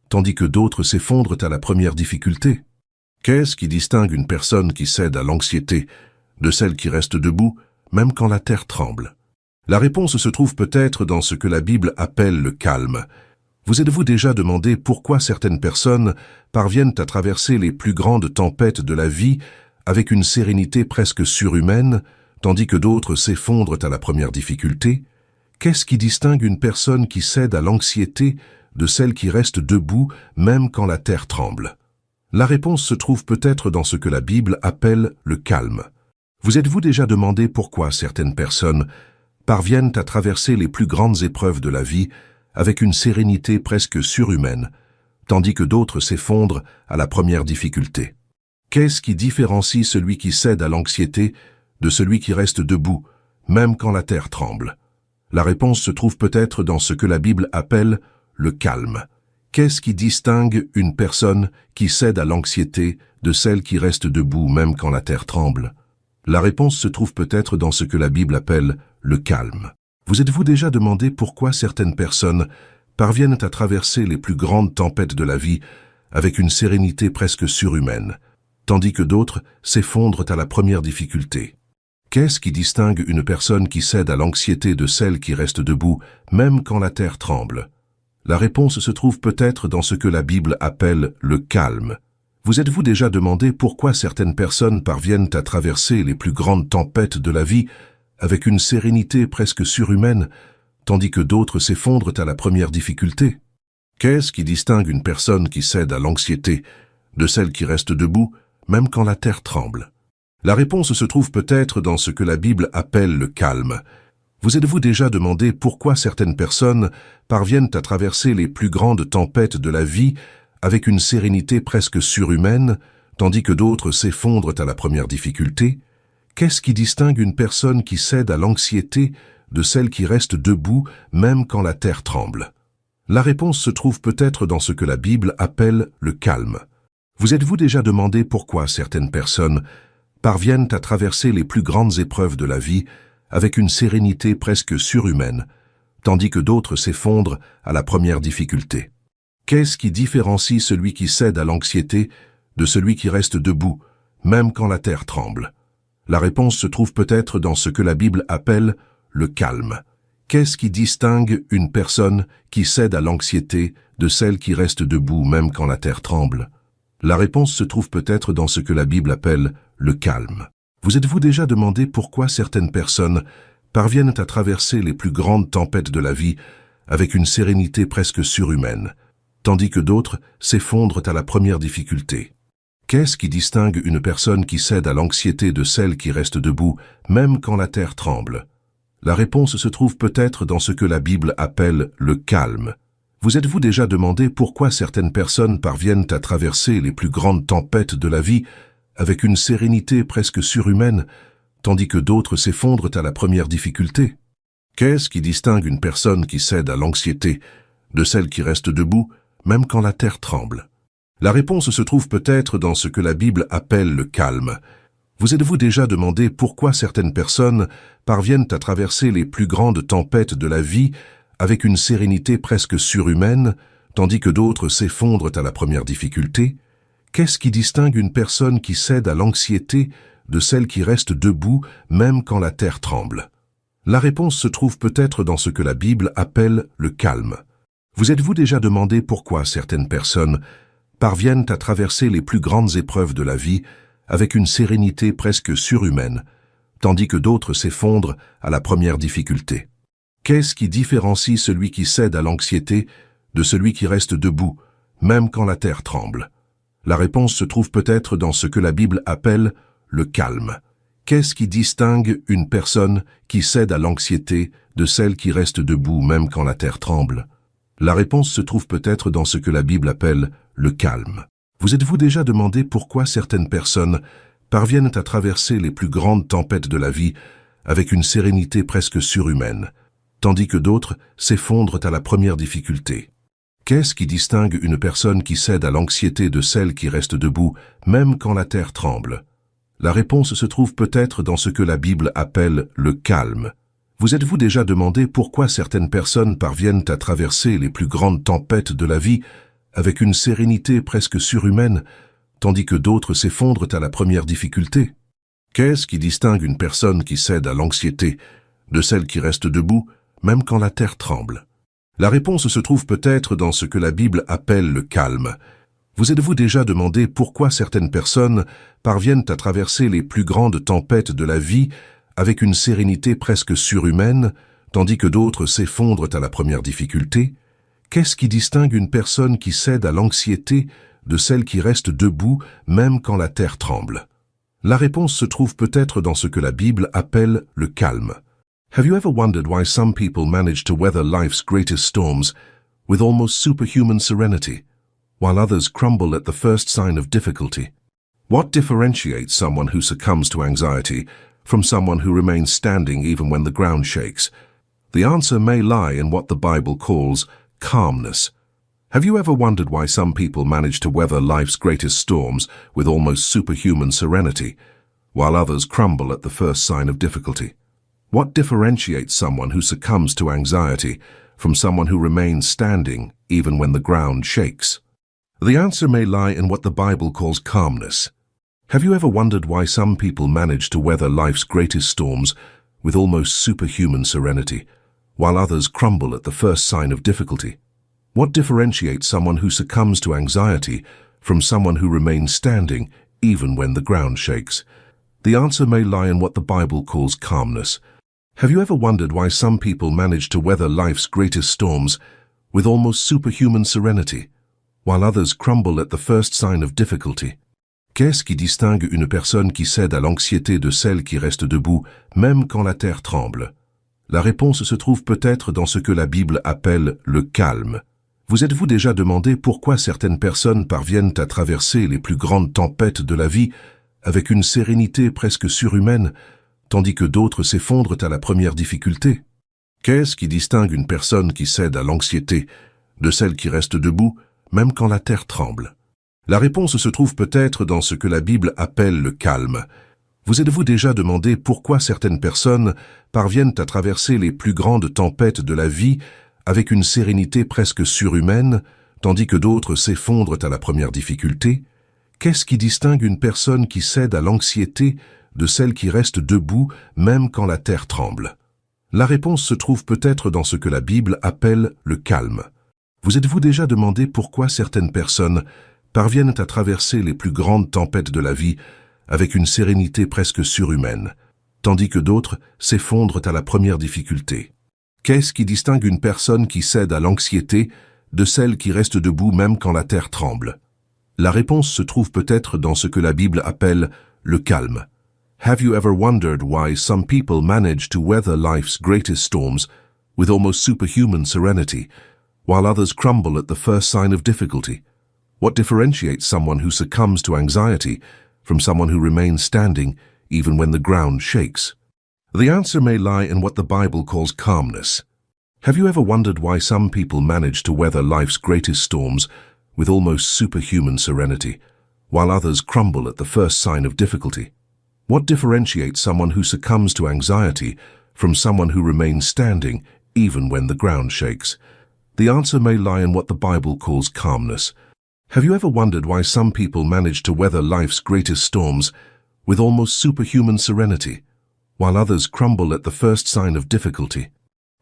tandis que d'autres s'effondrent à la première difficulté? Qu'est-ce qui distingue une personne qui cède à l'anxiété de celle qui reste debout, même quand la terre tremble? La réponse se trouve peut-être dans ce que la Bible appelle le calme. Vous êtes-vous déjà demandé pourquoi certaines personnes parviennent à traverser les plus grandes tempêtes de la vie avec une sérénité presque surhumaine, tandis que d'autres s'effondrent à la première difficulté? Qu'est-ce qui distingue une personne qui cède à l'anxiété de celle qui reste debout même quand la terre tremble? La réponse se trouve peut-être dans ce que la Bible appelle le calme. Vous êtes-vous déjà demandé pourquoi certaines personnes parviennent à traverser les plus grandes épreuves de la vie avec une sérénité presque surhumaine, tandis que d'autres s'effondrent à la première difficulté? Qu'est-ce qui différencie celui qui cède à l'anxiété de celui qui reste debout, même quand la terre tremble? La réponse se trouve peut-être dans ce que la Bible appelle le calme. Qu'est-ce qui distingue une personne qui cède à l'anxiété de celle qui reste debout, même quand la terre tremble? La réponse se trouve peut-être dans ce que la Bible appelle le calme. Vous êtes-vous déjà demandé pourquoi certaines personnes parviennent à traverser les plus grandes tempêtes de la vie avec une sérénité presque surhumaine, tandis que d'autres s'effondrent à la première difficulté? Qu'est-ce qui distingue une personne qui cède à l'anxiété de celle qui reste debout, même quand la terre tremble? La réponse se trouve peut-être dans ce que la Bible appelle le calme. Vous êtes-vous déjà demandé pourquoi certaines personnes parviennent à traverser les plus grandes tempêtes de la vie avec une sérénité presque surhumaine, tandis que d'autres s'effondrent à la première difficulté? Qu'est-ce qui distingue une personne qui cède à l'anxiété de celle qui reste debout, même quand la terre tremble? La réponse se trouve peut-être dans ce que la Bible appelle le calme. Vous êtes-vous déjà demandé pourquoi certaines personnes parviennent à traverser les plus grandes tempêtes de la vie avec une sérénité presque surhumaine, tandis que d'autres s'effondrent à la première difficulté? Qu'est-ce qui distingue une personne qui cède à l'anxiété de celle qui reste debout même quand la terre tremble? La réponse se trouve peut-être dans ce que la Bible appelle le calme. Vous êtes-vous déjà demandé pourquoi certaines personnes parviennent à traverser les plus grandes épreuves de la vie avec une sérénité presque surhumaine, tandis que d'autres s'effondrent à la première difficulté? Qu'est-ce qui différencie celui qui cède à l'anxiété de celui qui reste debout, même quand la terre tremble? La réponse se trouve peut-être dans ce que la Bible appelle le calme. Qu'est-ce qui distingue une personne qui cède à l'anxiété de celle qui reste debout, même quand la terre tremble? La réponse se trouve peut-être dans ce que la Bible appelle le calme. Vous êtes-vous déjà demandé pourquoi certaines personnes parviennent à traverser les plus grandes tempêtes de la vie avec une sérénité presque surhumaine, tandis que d'autres s'effondrent à la première difficulté? Qu'est-ce qui distingue une personne qui cède à l'anxiété de celle qui reste debout, même quand la terre tremble? La réponse se trouve peut-être dans ce que la Bible appelle le calme. Vous êtes-vous déjà demandé pourquoi certaines personnes parviennent à traverser les plus grandes tempêtes de la vie avec une sérénité presque surhumaine, tandis que d'autres s'effondrent à la première difficulté? Qu'est-ce qui distingue une personne qui cède à l'anxiété de celle qui reste debout, même quand la terre tremble? La réponse se trouve peut-être dans ce que la Bible appelle le calme. Vous êtes-vous déjà demandé pourquoi certaines personnes parviennent à traverser les plus grandes tempêtes de la vie avec une sérénité presque surhumaine, tandis que d'autres s'effondrent à la première difficulté? Qu'est-ce qui distingue une personne qui cède à l'anxiété de celle qui reste debout même quand la terre tremble? La réponse se trouve peut-être dans ce que la Bible appelle le calme. Vous êtes-vous déjà demandé pourquoi certaines personnes parviennent à traverser les plus grandes épreuves de la vie avec une sérénité presque surhumaine, tandis que d'autres s'effondrent à la première difficulté? Qu'est-ce qui différencie celui qui cède à l'anxiété de celui qui reste debout, même quand la terre tremble? La réponse se trouve peut-être dans ce que la Bible appelle le calme. Qu'est-ce qui distingue une personne qui cède à l'anxiété de celle qui reste debout, même quand la terre tremble? La réponse se trouve peut-être dans ce que la Bible appelle le calme. Vous êtes-vous déjà demandé pourquoi certaines personnes parviennent à traverser les plus grandes tempêtes de la vie avec une sérénité presque surhumaine, tandis que d'autres s'effondrent à la première difficulté? Qu'est-ce qui distingue une personne qui cède à l'anxiété de celle qui reste debout, même quand la terre tremble? La réponse se trouve peut-être dans ce que la Bible appelle le calme. Vous êtes-vous déjà demandé pourquoi certaines personnes parviennent à traverser les plus grandes tempêtes de la vie avec une sérénité presque surhumaine, tandis que d'autres s'effondrent à la première difficulté? Qu'est-ce qui distingue une personne qui cède à l'anxiété de celle qui reste debout, même quand la terre tremble? La réponse se trouve peut-être dans ce que la Bible appelle le calme. Vous êtes-vous déjà demandé pourquoi certaines personnes parviennent à traverser les plus grandes tempêtes de la vie avec une sérénité presque surhumaine, tandis que d'autres s'effondrent à la première difficulté? Qu'est-ce qui distingue une personne qui cède à l'anxiété de celle qui reste debout même quand la terre tremble? La réponse se trouve peut-être dans ce que la Bible appelle le calme. Have you ever wondered why some people manage to weather life's greatest storms with almost superhuman serenity, while others crumble at the first sign of difficulty? What differentiates someone who succumbs to anxiety from someone who remains standing even when the ground shakes? The answer may lie in what the Bible calls calmness. Have you ever wondered why some people manage to weather life's greatest storms with almost superhuman serenity, while others crumble at the first sign of difficulty? What differentiates someone who succumbs to anxiety from someone who remains standing even when the ground shakes? The answer may lie in what the Bible calls calmness. Have you ever wondered why some people manage to weather life's greatest storms with almost superhuman serenity, while others crumble at the first sign of difficulty? What differentiates someone who succumbs to anxiety from someone who remains standing even when the ground shakes? The answer may lie in what the Bible calls calmness. Have you ever wondered why some people manage to weather life's greatest storms with almost superhuman serenity, while others crumble at the first sign of difficulty? Qu'est-ce qui distingue une personne qui cède à l'anxiété de celle qui reste debout, même quand la terre tremble? La réponse se trouve peut-être dans ce que la Bible appelle le calme. Vous êtes-vous déjà demandé pourquoi certaines personnes parviennent à traverser les plus grandes tempêtes de la vie avec une sérénité presque surhumaine, tandis que d'autres s'effondrent à la première difficulté? Qu'est-ce qui distingue une personne qui cède à l'anxiété de celle qui reste debout, même quand la terre tremble? La réponse se trouve peut-être dans ce que la Bible appelle le calme. Vous êtes-vous déjà demandé pourquoi certaines personnes parviennent à traverser les plus grandes tempêtes de la vie avec une sérénité presque surhumaine, tandis que d'autres s'effondrent à la première difficulté? Qu'est-ce qui distingue une personne qui cède à l'anxiété de celle qui reste debout même quand la terre tremble? La réponse se trouve peut-être dans ce que la Bible appelle le calme. Vous êtes-vous déjà demandé pourquoi certaines personnes parviennent à traverser les plus grandes tempêtes de la vie avec une sérénité presque surhumaine, tandis que d'autres s'effondrent à la première difficulté? Qu'est-ce qui distingue une personne qui cède à l'anxiété de celle qui reste debout même quand la terre tremble? La réponse se trouve peut-être dans ce que la Bible appelle le calme. Have you ever wondered why some people manage to weather life's greatest storms with almost superhuman serenity, while others crumble at the first sign of difficulty? What differentiates someone who succumbs to anxiety from someone who remains standing even when the ground shakes? The answer may lie in what the Bible calls calmness. Have you ever wondered why some people manage to weather life's greatest storms with almost superhuman serenity, while others crumble at the first sign of difficulty? What differentiates someone who succumbs to anxiety from someone who remains standing even when the ground shakes? The answer may lie in what the Bible calls calmness. Have you ever wondered why some people manage to weather life's greatest storms with almost superhuman serenity, while others crumble at the first sign of difficulty?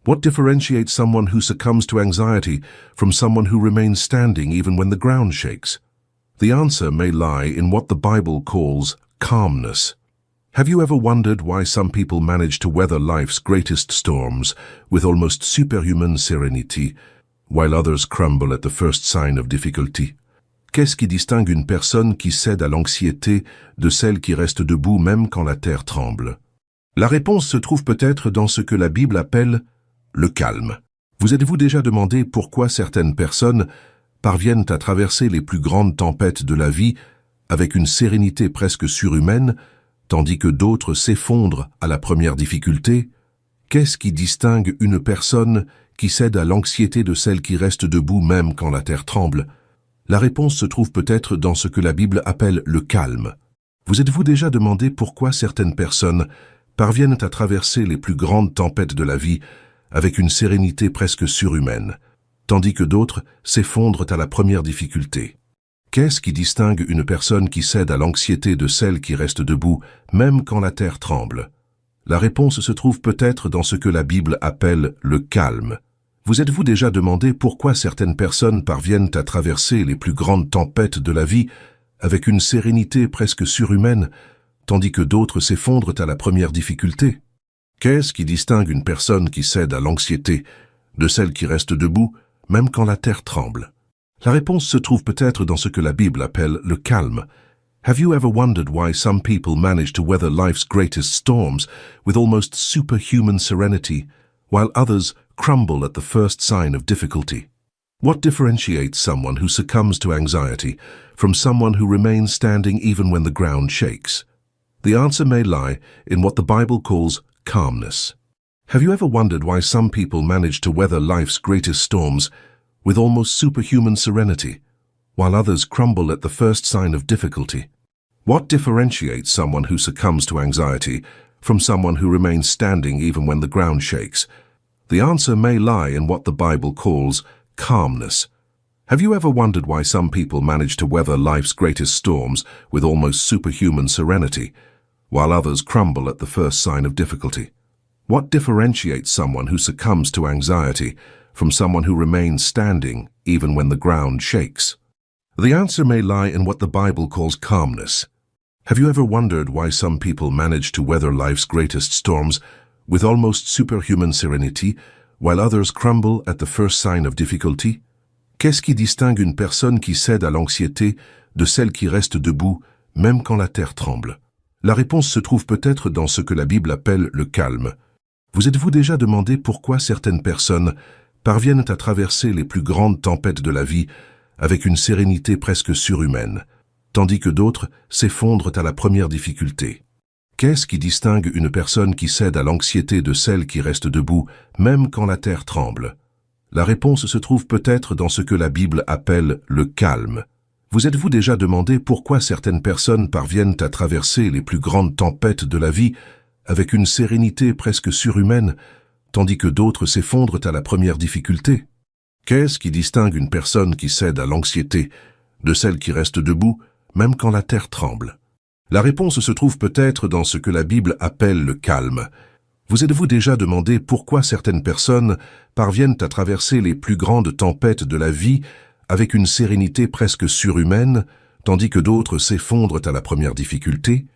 What differentiates someone who succumbs to anxiety from someone who remains standing even when the ground shakes? The answer may lie in what the Bible calls calmness. Have you ever wondered why some people manage to weather life's greatest storms with almost superhuman serenity, while others crumble at the first sign of difficulty? Qu'est-ce qui distingue une personne qui cède à l'anxiété de celle qui reste debout même quand la terre tremble? La réponse se trouve peut-être dans ce que la Bible appelle le calme. Vous êtes-vous déjà demandé pourquoi certaines personnes parviennent à traverser les plus grandes tempêtes de la vie avec une sérénité presque surhumaine, tandis que d'autres s'effondrent à la première difficulté? Qu'est-ce qui distingue une personne qui cède à l'anxiété de celle qui reste debout même quand la terre tremble? La réponse se trouve peut-être dans ce que la Bible appelle le calme. Vous êtes-vous déjà demandé pourquoi certaines personnes parviennent à traverser les plus grandes tempêtes de la vie avec une sérénité presque surhumaine, tandis que d'autres s'effondrent à la première difficulté? Qu'est-ce qui distingue une personne qui cède à l'anxiété de celle qui reste debout, même quand la terre tremble? La réponse se trouve peut-être dans ce que la Bible appelle le calme. Vous êtes-vous déjà demandé pourquoi certaines personnes parviennent à traverser les plus grandes tempêtes de la vie avec une sérénité presque surhumaine, tandis que d'autres s'effondrent à la première difficulté? Qu'est-ce qui distingue une personne qui cède à l'anxiété de celle qui reste debout, même quand la terre tremble? La réponse se trouve peut-être dans ce que la Bible appelle le calme. Have you ever wondered why some people manage to weather life's greatest storms with almost superhuman serenity, while others crumble at the first sign of difficulty? What differentiates someone who succumbs to anxiety from someone who remains standing even when the ground shakes? The answer may lie in what the Bible calls calmness. Have you ever wondered why some people manage to weather life's greatest storms with almost superhuman serenity, while others crumble at the first sign of difficulty? What differentiates someone who succumbs to anxiety from someone who remains standing even when the ground shakes? The answer may lie in what the Bible calls calmness. Have you ever wondered why some people manage to weather life's greatest storms with almost superhuman serenity, while others crumble at the first sign of difficulty? What differentiates someone who succumbs to anxiety from someone who remains standing even when the ground shakes? The answer may lie in what the Bible calls calmness. Have you ever wondered why some people manage to weather life's greatest storms with almost superhuman serenity, while others crumble at the first sign of difficulty? Qu'est-ce qui distingue une personne qui cède à l'anxiété de celle qui reste debout, même quand la terre tremble? La réponse se trouve peut-être dans ce que la Bible appelle le calme. Vous êtes-vous déjà demandé pourquoi certaines personnes parviennent à traverser les plus grandes tempêtes de la vie avec une sérénité presque surhumaine, tandis que d'autres s'effondrent à la première difficulté? Qu'est-ce qui distingue une personne qui cède à l'anxiété de celle qui reste debout, même quand la terre tremble? La réponse se trouve peut-être dans ce que la Bible appelle le calme. Vous êtes-vous déjà demandé pourquoi certaines personnes parviennent à traverser les plus grandes tempêtes de la vie avec une sérénité presque surhumaine, tandis que d'autres s'effondrent à la première difficulté? Qu'est-ce qui distingue une personne qui cède à l'anxiété de celle qui reste debout, même quand la terre tremble? La réponse se trouve peut-être dans ce que la Bible appelle le calme. Vous êtes-vous déjà demandé pourquoi certaines personnes parviennent à traverser les plus grandes tempêtes de la vie avec une sérénité presque surhumaine, tandis que d'autres s'effondrent à la première difficulté?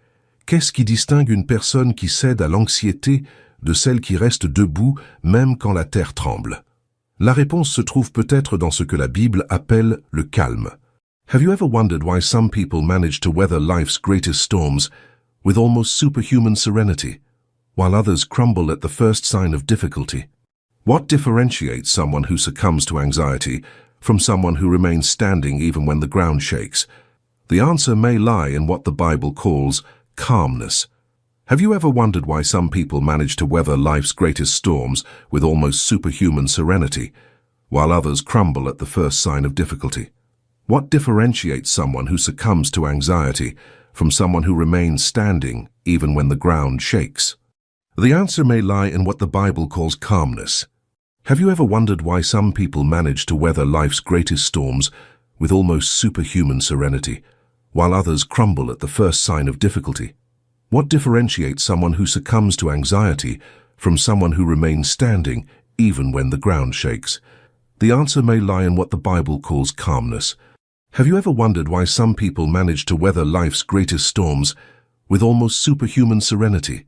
Qu'est-ce qui distingue une personne qui cède à l'anxiété de celle qui reste debout même quand la terre tremble? La réponse se trouve peut-être dans ce que la Bible appelle le calme. Have you ever wondered why some people manage to weather life's greatest storms with almost superhuman serenity, while others crumble at the first sign of difficulty? What differentiates someone who succumbs to anxiety from someone who remains standing even when the ground shakes? The answer may lie in what the Bible calls calmness. Have you ever wondered why some people manage to weather life's greatest storms with almost superhuman serenity, while others crumble at the first sign of difficulty? What differentiates someone who succumbs to anxiety from someone who remains standing even when the ground shakes? The answer may lie in what the Bible calls calmness. Have you ever wondered why some people manage to weather life's greatest storms with almost superhuman serenity, while others crumble at the first sign of difficulty? What differentiates someone who succumbs to anxiety from someone who remains standing even when the ground shakes? The answer may lie in what the Bible calls calmness. Have you ever wondered why some people manage to weather life's greatest storms with almost superhuman serenity,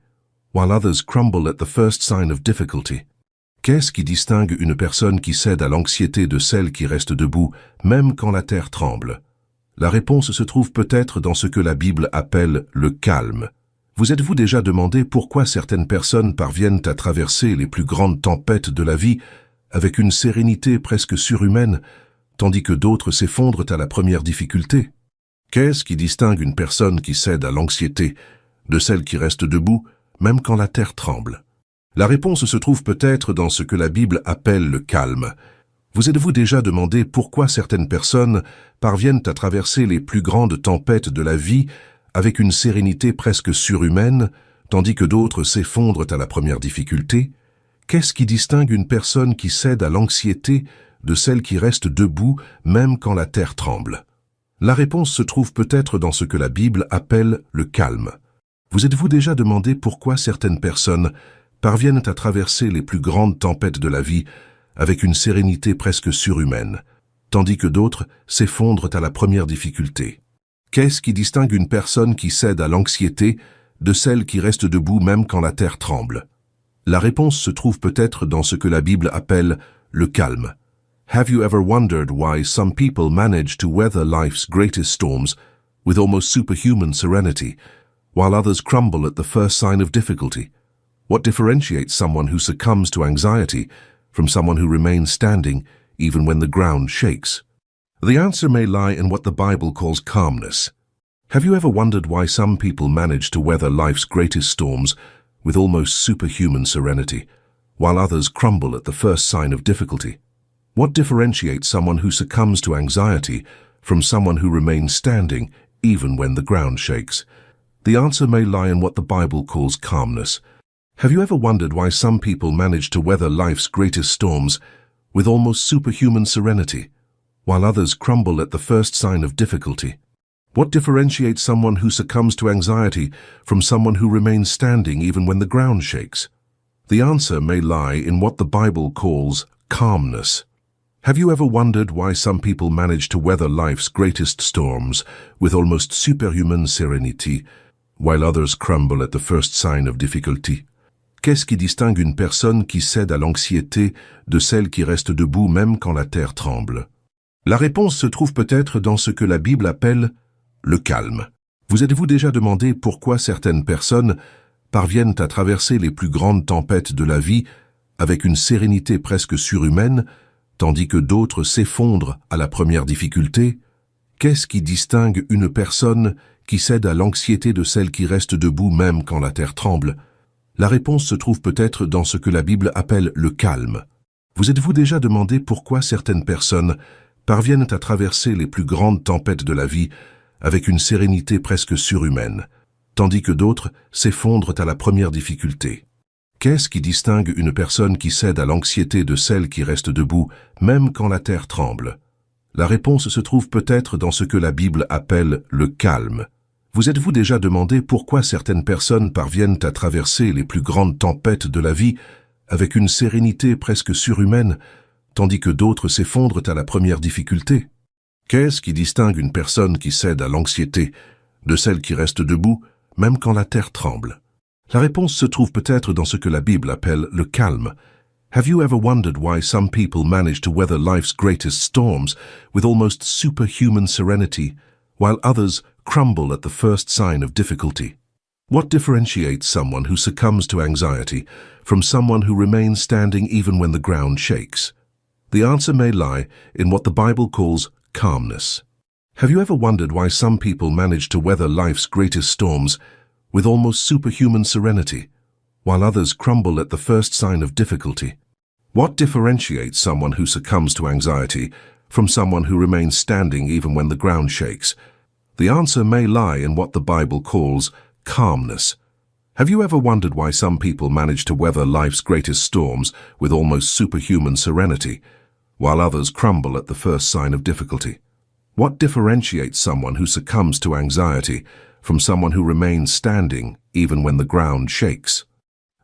while others crumble at the first sign of difficulty? Qu'est-ce qui distingue une personne qui cède à l'anxiété de celle qui reste debout, même quand la terre tremble? La réponse se trouve peut-être dans ce que la Bible appelle le calme. Vous êtes-vous déjà demandé pourquoi certaines personnes parviennent à traverser les plus grandes tempêtes de la vie avec une sérénité presque surhumaine, tandis que d'autres s'effondrent à la première difficulté? Qu'est-ce qui distingue une personne qui cède à l'anxiété de celle qui reste debout, même quand la terre tremble? La réponse se trouve peut-être dans ce que la Bible appelle le calme. Vous êtes-vous déjà demandé pourquoi certaines personnes parviennent à traverser les plus grandes tempêtes de la vie avec une sérénité presque surhumaine, tandis que d'autres s'effondrent à la première difficulté? Qu'est-ce qui distingue une personne qui cède à l'anxiété de celle qui reste debout même quand la terre tremble? La réponse se trouve peut-être dans ce que la Bible appelle le calme. Vous êtes-vous déjà demandé pourquoi certaines personnes parviennent à traverser les plus grandes tempêtes de la vie avec une sérénité presque surhumaine, tandis que d'autres s'effondrent à la première difficulté? Qu'est-ce qui distingue une personne qui cède à l'anxiété de celle qui reste debout même quand la terre tremble? La réponse se trouve peut-être dans ce que la Bible appelle le calme. Have you ever wondered why some people manage to weather life's greatest storms with almost superhuman serenity, while others crumble at the first sign of difficulty? What differentiates someone who succumbs to anxiety from someone who remains standing even when the ground shakes? The answer may lie in what the Bible calls calmness. Have you ever wondered why some people manage to weather life's greatest storms with almost superhuman serenity, while others crumble at the first sign of difficulty? What differentiates someone who succumbs to anxiety from someone who remains standing even when the ground shakes? The answer may lie in what the Bible calls calmness. Have you ever wondered why some people manage to weather life's greatest storms with almost superhuman serenity, while others crumble at the first sign of difficulty? What differentiates someone who succumbs to anxiety from someone who remains standing even when the ground shakes? The answer may lie in what the Bible calls calmness. Have you ever wondered why some people manage to weather life's greatest storms with almost superhuman serenity, while others crumble at the first sign of difficulty? Qu'est-ce qui distingue une personne qui cède à l'anxiété de celle qui reste debout même quand la terre tremble? La réponse se trouve peut-être dans ce que la Bible appelle le calme. Vous êtes-vous déjà demandé pourquoi certaines personnes parviennent à traverser les plus grandes tempêtes de la vie avec une sérénité presque surhumaine, tandis que d'autres s'effondrent à la première difficulté? Qu'est-ce qui distingue une personne qui cède à l'anxiété de celle qui reste debout même quand la terre tremble? La réponse se trouve peut-être dans ce que la Bible appelle le calme. Vous êtes-vous déjà demandé pourquoi certaines personnes parviennent à traverser les plus grandes tempêtes de la vie avec une sérénité presque surhumaine, tandis que d'autres s'effondrent à la première difficulté? Qu'est-ce qui distingue une personne qui cède à l'anxiété de celle qui reste debout, même quand la terre tremble? La réponse se trouve peut-être dans ce que la Bible appelle le calme. Vous êtes-vous déjà demandé pourquoi certaines personnes parviennent à traverser les plus grandes tempêtes de la vie avec une sérénité presque surhumaine, tandis que d'autres s'effondrent à la première difficulté? Qu'est-ce qui distingue une personne qui cède à l'anxiété de celle qui reste debout, même quand la terre tremble? La réponse se trouve peut-être dans ce que la Bible appelle le calme. Have you ever wondered why some people manage to weather life's greatest storms with almost superhuman serenity, while others crumble at the first sign of difficulty? What differentiates someone who succumbs to anxiety from someone who remains standing even when the ground shakes? The answer may lie in what the Bible calls calmness. Have you ever wondered why some people manage to weather life's greatest storms with almost superhuman serenity, while others crumble at the first sign of difficulty? What differentiates someone who succumbs to anxiety from someone who remains standing even when the ground shakes? The answer may lie in what the Bible calls calmness. Have you ever wondered why some people manage to weather life's greatest storms with almost superhuman serenity, while others crumble at the first sign of difficulty? What differentiates someone who succumbs to anxiety from someone who remains standing even when the ground shakes?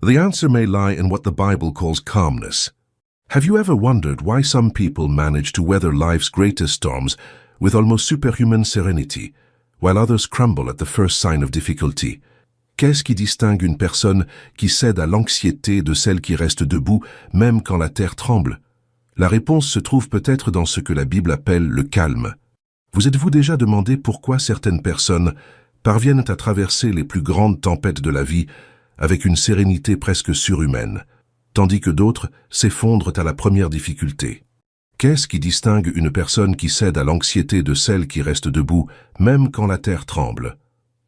The answer may lie in what the Bible calls calmness. Have you ever wondered why some people manage to weather life's greatest storms with almost superhuman serenity, while others crumble at the first sign of difficulty? Qu'est-ce qui distingue une personne qui cède à l'anxiété de celle qui reste debout même quand la terre tremble? La réponse se trouve peut-être dans ce que la Bible appelle le calme. Vous êtes-vous déjà demandé pourquoi certaines personnes parviennent à traverser les plus grandes tempêtes de la vie avec une sérénité presque surhumaine, tandis que d'autres s'effondrent à la première difficulté? Qu'est-ce qui distingue une personne qui cède à l'anxiété de celle qui reste debout, même quand la terre tremble?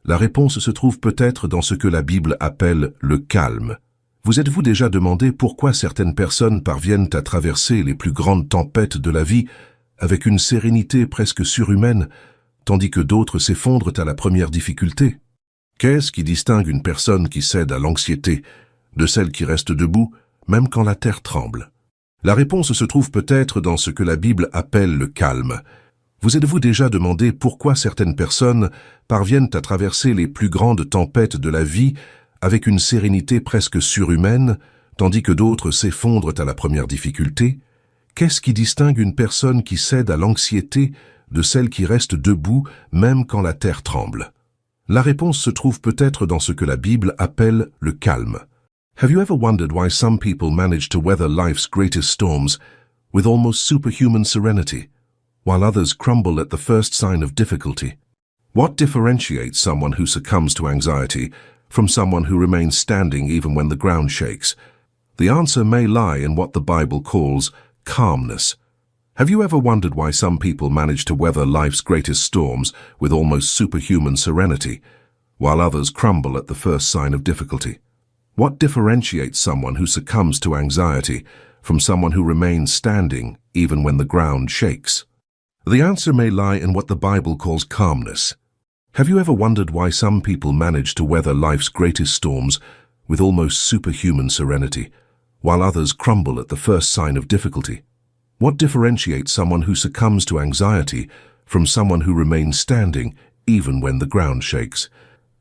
La réponse se trouve peut-être dans ce que la Bible appelle le calme. Vous êtes-vous déjà demandé pourquoi certaines personnes parviennent à traverser les plus grandes tempêtes de la vie avec une sérénité presque surhumaine, tandis que d'autres s'effondrent à la première difficulté? Qu'est-ce qui distingue une personne qui cède à l'anxiété de celle qui reste debout, même quand la terre tremble? La réponse se trouve peut-être dans ce que la Bible appelle le calme. Vous êtes-vous déjà demandé pourquoi certaines personnes parviennent à traverser les plus grandes tempêtes de la vie avec une sérénité presque surhumaine, tandis que d'autres s'effondrent à la première difficulté? Qu'est-ce qui distingue une personne qui cède à l'anxiété de celle qui reste debout même quand la terre tremble? La réponse se trouve peut-être dans ce que la Bible appelle le calme. Have you ever wondered why some people manage to weather life's greatest storms with almost superhuman serenity, while others crumble at the first sign of difficulty? What differentiates someone who succumbs to anxiety from someone who remains standing even when the ground shakes? The answer may lie in what the Bible calls calmness. Have you ever wondered why some people manage to weather life's greatest storms with almost superhuman serenity, while others crumble at the first sign of difficulty? What differentiates someone who succumbs to anxiety from someone who remains standing even when the ground shakes? The answer may lie in what the Bible calls calmness. Have you ever wondered why some people manage to weather life's greatest storms with almost superhuman serenity, while others crumble at the first sign of difficulty? What differentiates someone who succumbs to anxiety from someone who remains standing even when the ground shakes?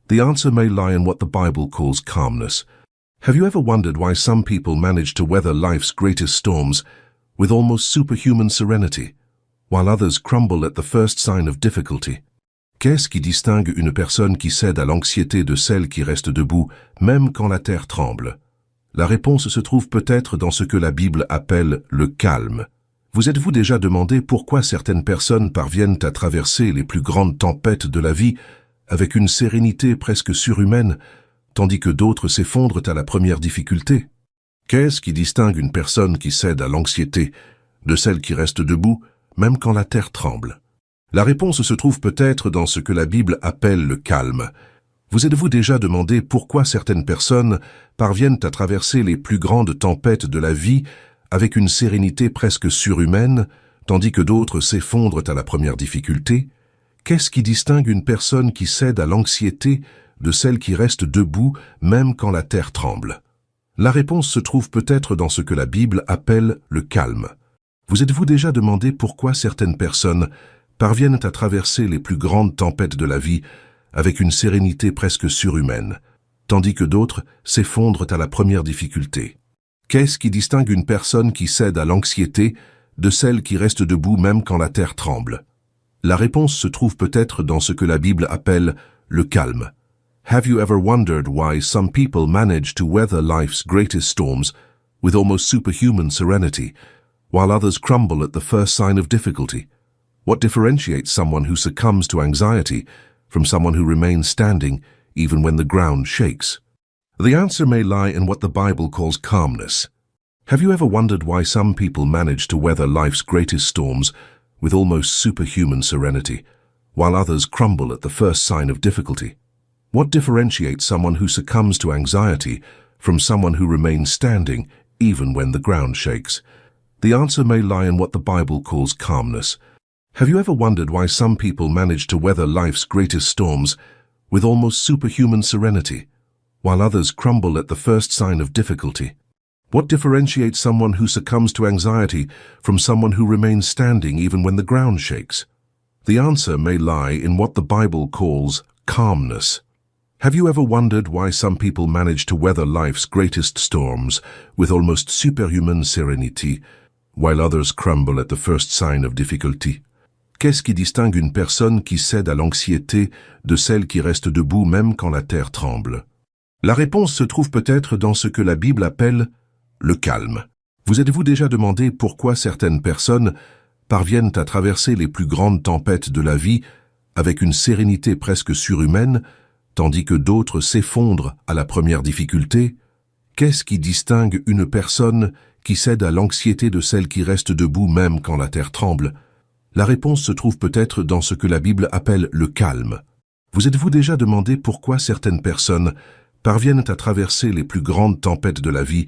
The answer may lie in what the Bible calls calmness. Have you ever wondered why some people manage to weather life's greatest storms with almost superhuman serenity, while others crumble at the first sign of difficulty? Qu'est-ce qui distingue une personne qui cède à l'anxiété de celle qui reste debout, même quand la terre tremble? La réponse se trouve peut-être dans ce que la Bible appelle le calme. Vous êtes-vous déjà demandé pourquoi certaines personnes parviennent à traverser les plus grandes tempêtes de la vie avec une sérénité presque surhumaine, tandis que d'autres s'effondrent à la première difficulté? Qu'est-ce qui distingue une personne qui cède à l'anxiété de celle qui reste debout, même quand la terre tremble? La réponse se trouve peut-être dans ce que la Bible appelle le calme. Vous êtes-vous déjà demandé pourquoi certaines personnes parviennent à traverser les plus grandes tempêtes de la vie avec une sérénité presque surhumaine, tandis que d'autres s'effondrent à la première difficulté? Qu'est-ce qui distingue une personne qui cède à l'anxiété de celle qui reste debout même quand la terre tremble? La réponse se trouve peut-être dans ce que la Bible appelle le calme. Vous êtes-vous déjà demandé pourquoi certaines personnes parviennent à traverser les plus grandes tempêtes de la vie avec une sérénité presque surhumaine, tandis que d'autres s'effondrent à la première difficulté? Qu'est-ce qui distingue une personne qui cède à l'anxiété de celle qui reste debout même quand la terre tremble? La réponse se trouve peut-être dans ce que la Bible appelle le calme. Have you ever wondered why some people manage to weather life's greatest storms with almost superhuman serenity, while others crumble at the first sign of difficulty? What differentiates someone who succumbs to anxiety from someone who remains standing even when the ground shakes? The answer may lie in what the Bible calls calmness. Have you ever wondered why some people manage to weather life's greatest storms with almost superhuman serenity, while others crumble at the first sign of difficulty? What differentiates someone who succumbs to anxiety from someone who remains standing even when the ground shakes? The answer may lie in what the Bible calls calmness. Have you ever wondered why some people manage to weather life's greatest storms with almost superhuman serenity, while others crumble at the first sign of difficulty? What differentiates someone who succumbs to anxiety from someone who remains standing even when the ground shakes? The answer may lie in what the Bible calls calmness. Have you ever wondered why some people manage to weather life's greatest storms with almost superhuman serenity, while others crumble at the first sign of difficulty? Qu'est-ce qui distingue une personne qui cède à l'anxiété de celle qui reste debout même quand la terre tremble? La réponse se trouve peut-être dans ce que la Bible appelle le calme. Vous êtes-vous déjà demandé pourquoi certaines personnes parviennent à traverser les plus grandes tempêtes de la vie avec une sérénité presque surhumaine, tandis que d'autres s'effondrent à la première difficulté? Qu'est-ce qui distingue une personne qui cède à l'anxiété de celle qui reste debout même quand la terre tremble? La réponse se trouve peut-être dans ce que la Bible appelle le calme. Vous êtes-vous déjà demandé pourquoi certaines personnes parviennent à traverser les plus grandes tempêtes de la vie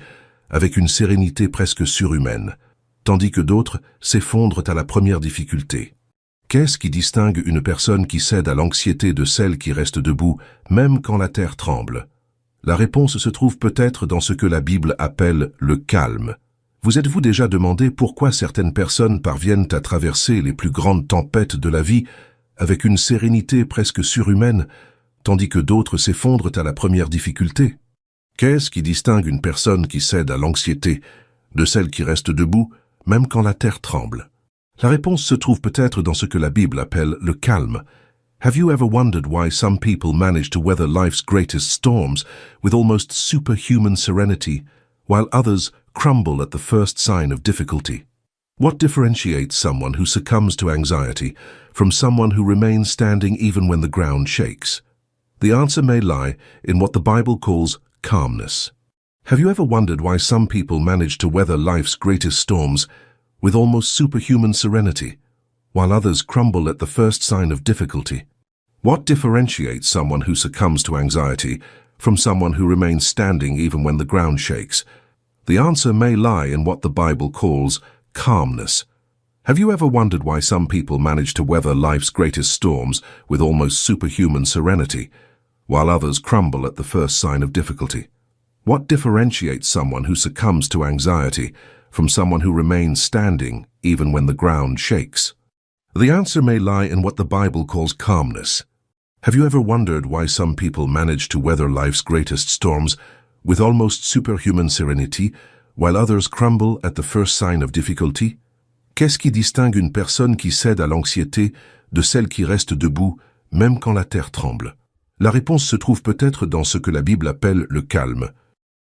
avec une sérénité presque surhumaine, tandis que d'autres s'effondrent à la première difficulté? Qu'est-ce qui distingue une personne qui cède à l'anxiété de celle qui reste debout, même quand la terre tremble? La réponse se trouve peut-être dans ce que la Bible appelle le calme. Vous êtes-vous déjà demandé pourquoi certaines personnes parviennent à traverser les plus grandes tempêtes de la vie avec une sérénité presque surhumaine, tandis que d'autres s'effondrent à la première difficulté? Qu'est-ce qui distingue une personne qui cède à l'anxiété de celle qui reste debout, même quand la terre tremble? La réponse se trouve peut-être dans ce que la Bible appelle le calme. Have you ever wondered why some people manage to weather life's greatest storms with almost superhuman serenity, while others crumble at the first sign of difficulty? What differentiates someone who succumbs to anxiety from someone who remains standing even when the ground shakes? The answer may lie in what the Bible calls calmness. Have you ever wondered why some people manage to weather life's greatest storms with almost superhuman serenity, while others crumble at the first sign of difficulty? What differentiates someone who succumbs to anxiety from someone who remains standing even when the ground shakes? The answer may lie in what the Bible calls calmness. Have you ever wondered why some people manage to weather life's greatest storms with almost superhuman serenity, while others crumble at the first sign of difficulty? What differentiates someone who succumbs to anxiety from someone who remains standing even when the ground shakes? The answer may lie in what the Bible calls calmness. Have you ever wondered why some people manage to weather life's greatest storms with almost superhuman serenity, while others crumble at the first sign of difficulty? Qu'est-ce qui distingue une personne qui cède à l'anxiété de celle qui reste debout, même quand la terre tremble? La réponse se trouve peut-être dans ce que la Bible appelle le calme.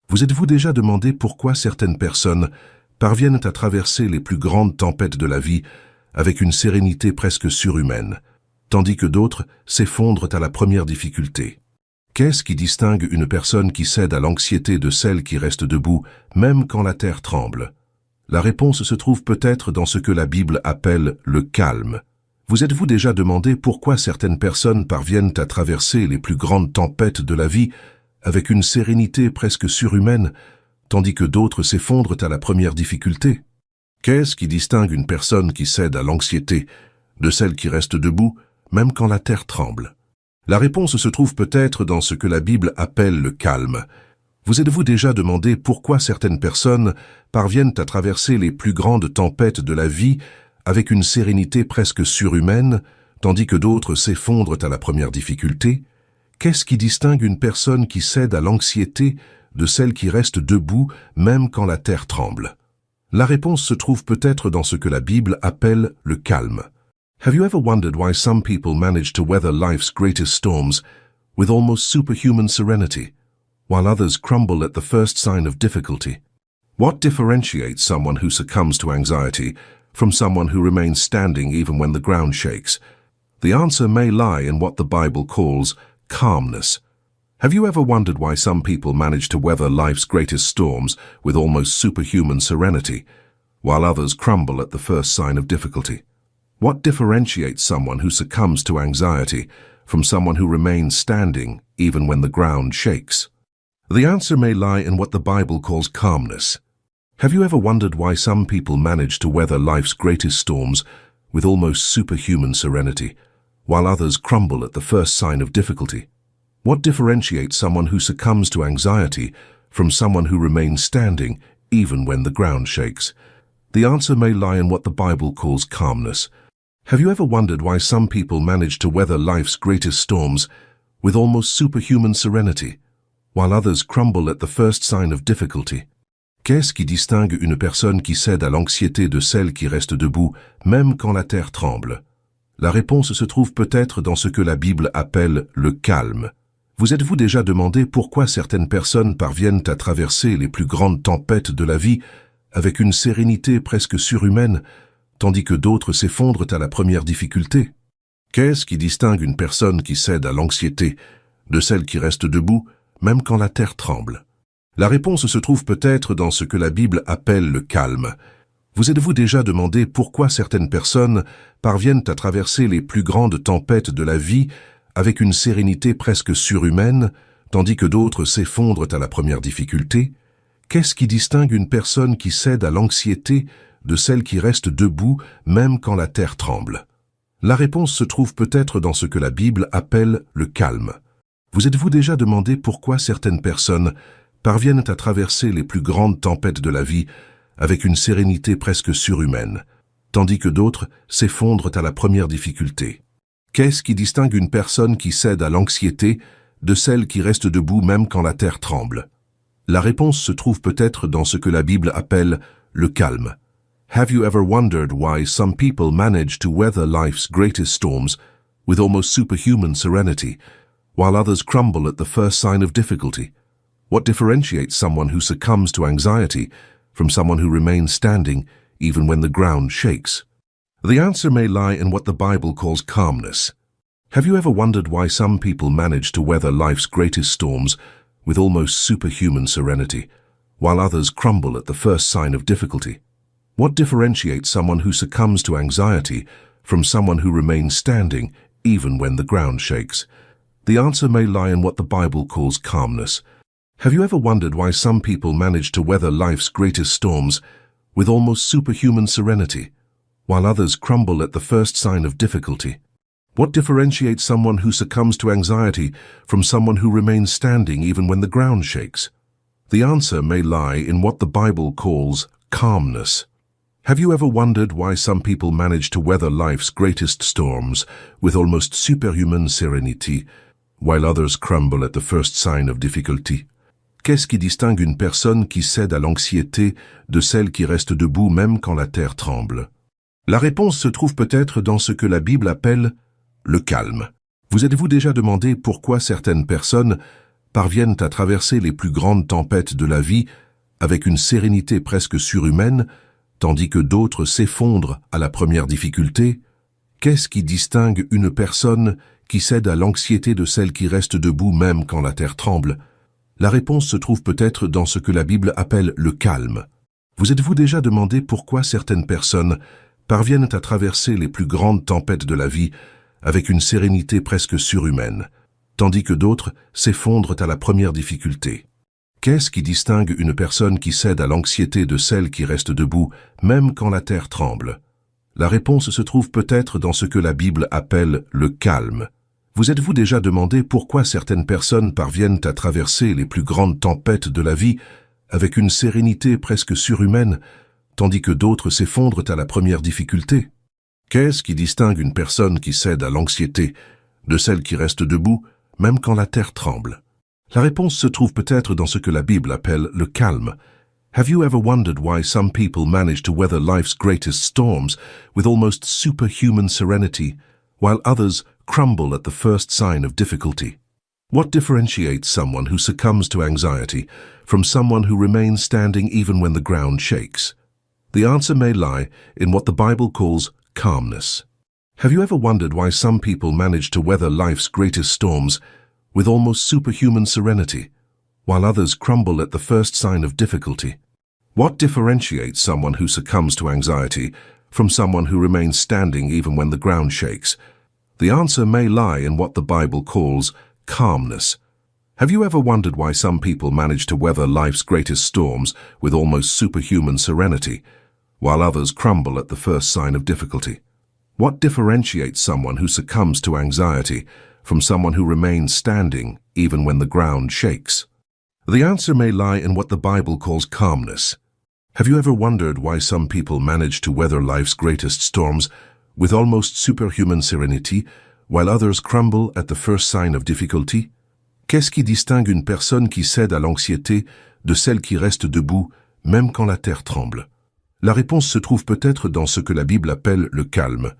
Vous êtes-vous déjà demandé pourquoi certaines personnes parviennent à traverser les plus grandes tempêtes de la vie avec une sérénité presque surhumaine, tandis que d'autres s'effondrent à la première difficulté? Qu'est-ce qui distingue une personne qui cède à l'anxiété de celle qui reste debout, même quand la terre tremble? La réponse se trouve peut-être dans ce que la Bible appelle le calme. Vous êtes-vous déjà demandé pourquoi certaines personnes parviennent à traverser les plus grandes tempêtes de la vie avec une sérénité presque surhumaine, tandis que d'autres s'effondrent à la première difficulté? Qu'est-ce qui distingue une personne qui cède à l'anxiété de celle qui reste debout, même quand la terre tremble? La réponse se trouve peut-être dans ce que la Bible appelle le calme. Vous êtes-vous déjà demandé pourquoi certaines personnes parviennent à traverser les plus grandes tempêtes de la vie avec une sérénité presque surhumaine, tandis que d'autres s'effondrent à la première difficulté? Qu'est-ce qui distingue une personne qui cède à l'anxiété de celle qui reste debout même quand la terre tremble? La réponse se trouve peut-être dans ce que la Bible appelle le calme. Have you ever wondered why some people manage to weather life's greatest storms with almost superhuman serenity, while others crumble at the first sign of difficulty? What differentiates someone who succumbs to anxiety from someone who remains standing even when the ground shakes? The answer may lie in what the Bible calls calmness. Have you ever wondered why some people manage to weather life's greatest storms with almost superhuman serenity, while others crumble at the first sign of difficulty? What differentiates someone who succumbs to anxiety from someone who remains standing even when the ground shakes? The answer may lie in what the Bible calls calmness. Have you ever wondered why some people manage to weather life's greatest storms with almost superhuman serenity, while others crumble at the first sign of difficulty? What differentiates someone who succumbs to anxiety from someone who remains standing even when the ground shakes? The answer may lie in what the Bible calls calmness. Have you ever wondered why some people manage to weather life's greatest storms with almost superhuman serenity, while others crumble at the first sign of difficulty? Qu'est-ce qui distingue une personne qui cède à l'anxiété de celle qui reste debout, même quand la terre tremble? La réponse se trouve peut-être dans ce que la Bible appelle le calme. Vous êtes-vous déjà demandé pourquoi certaines personnes parviennent à traverser les plus grandes tempêtes de la vie avec une sérénité presque surhumaine, tandis que d'autres s'effondrent à la première difficulté? Qu'est-ce qui distingue une personne qui cède à l'anxiété de celle qui reste debout, même quand la terre tremble? La réponse se trouve peut-être dans ce que la Bible appelle le calme. Vous êtes-vous déjà demandé pourquoi certaines personnes parviennent à traverser les plus grandes tempêtes de la vie avec une sérénité presque surhumaine, tandis que d'autres s'effondrent à la première difficulté? Qu'est-ce qui distingue une personne qui cède à l'anxiété de celle qui reste debout même quand la terre tremble? La réponse se trouve peut-être dans ce que la Bible appelle le calme. Vous êtes-vous déjà demandé pourquoi certaines personnes parviennent à traverser les plus grandes tempêtes de la vie avec une sérénité presque surhumaine, tandis que d'autres s'effondrent à la première difficulté? Qu'est-ce qui distingue une personne qui cède à l'anxiété de celle qui reste debout même quand la terre tremble? La réponse se trouve peut-être dans ce que la Bible appelle le calme. Have you ever wondered why some people manage to weather life's greatest storms with almost superhuman serenity, while others crumble at the first sign of difficulty? What differentiates someone who succumbs to anxiety from someone who remains standing even when the ground shakes? The answer may lie in what the Bible calls calmness. Have you ever wondered why some people manage to weather life's greatest storms with almost superhuman serenity, while others crumble at the first sign of difficulty? What differentiates someone who succumbs to anxiety from someone who remains standing even when the ground shakes? The answer may lie in what the Bible calls calmness. Have you ever wondered why some people manage to weather life's greatest storms with almost superhuman serenity, while others crumble at the first sign of difficulty? What differentiates someone who succumbs to anxiety from someone who remains standing even when the ground shakes? The answer may lie in what the Bible calls calmness. Have you ever wondered why some people manage to weather life's greatest storms with almost superhuman serenity, while others crumble at the first sign of difficulty? Qu'est-ce qui distingue une personne qui cède à l'anxiété de celle qui reste debout même quand la terre tremble? La réponse se trouve peut-être dans ce que la Bible appelle le calme. Vous êtes-vous déjà demandé pourquoi certaines personnes parviennent à traverser les plus grandes tempêtes de la vie avec une sérénité presque surhumaine, tandis que d'autres s'effondrent à la première difficulté? Qu'est-ce qui distingue une personne qui cède à l'anxiété de celle qui reste debout même quand la terre tremble? La réponse se trouve peut-être dans ce que la Bible appelle le calme. Vous êtes-vous déjà demandé pourquoi certaines personnes parviennent à traverser les plus grandes tempêtes de la vie avec une sérénité presque surhumaine, tandis que d'autres s'effondrent à la première difficulté? Qu'est-ce qui distingue une personne qui cède à l'anxiété de celle qui reste debout, même quand la terre tremble? La réponse se trouve peut-être dans ce que la Bible appelle le calme. Vous êtes-vous déjà demandé pourquoi certaines personnes parviennent à traverser les plus grandes tempêtes de la vie avec une sérénité presque surhumaine, tandis que d'autres s'effondrent à la première difficulté? Qu'est-ce qui distingue une personne qui cède à l'anxiété de celle qui reste debout, même quand la terre tremble? La réponse se trouve peut-être dans ce que la Bible appelle le calme. Have you ever wondered why some people manage to weather life's greatest storms with almost superhuman serenity, while others crumble at the first sign of difficulty? What differentiates someone who succumbs to anxiety from someone who remains standing even when the ground shakes? The answer may lie in what the Bible calls calmness. Have you ever wondered why some people manage to weather life's greatest storms with almost superhuman serenity, while others crumble at the first sign of difficulty? What differentiates someone who succumbs to anxiety from someone who remains standing even when the ground shakes? The answer may lie in what the Bible calls calmness. Have you ever wondered why some people manage to weather life's greatest storms with almost superhuman serenity, while others crumble at the first sign of difficulty? What differentiates someone who succumbs to anxiety from someone who remains standing even when the ground shakes? The answer may lie in what the Bible calls calmness. Have you ever wondered why some people manage to weather life's greatest storms with almost superhuman serenity, while others crumble at the first sign of difficulty? Qu'est-ce qui distingue une personne qui cède à l'anxiété de celle qui reste debout, même quand la terre tremble? La réponse se trouve peut-être dans ce que la Bible appelle le calme.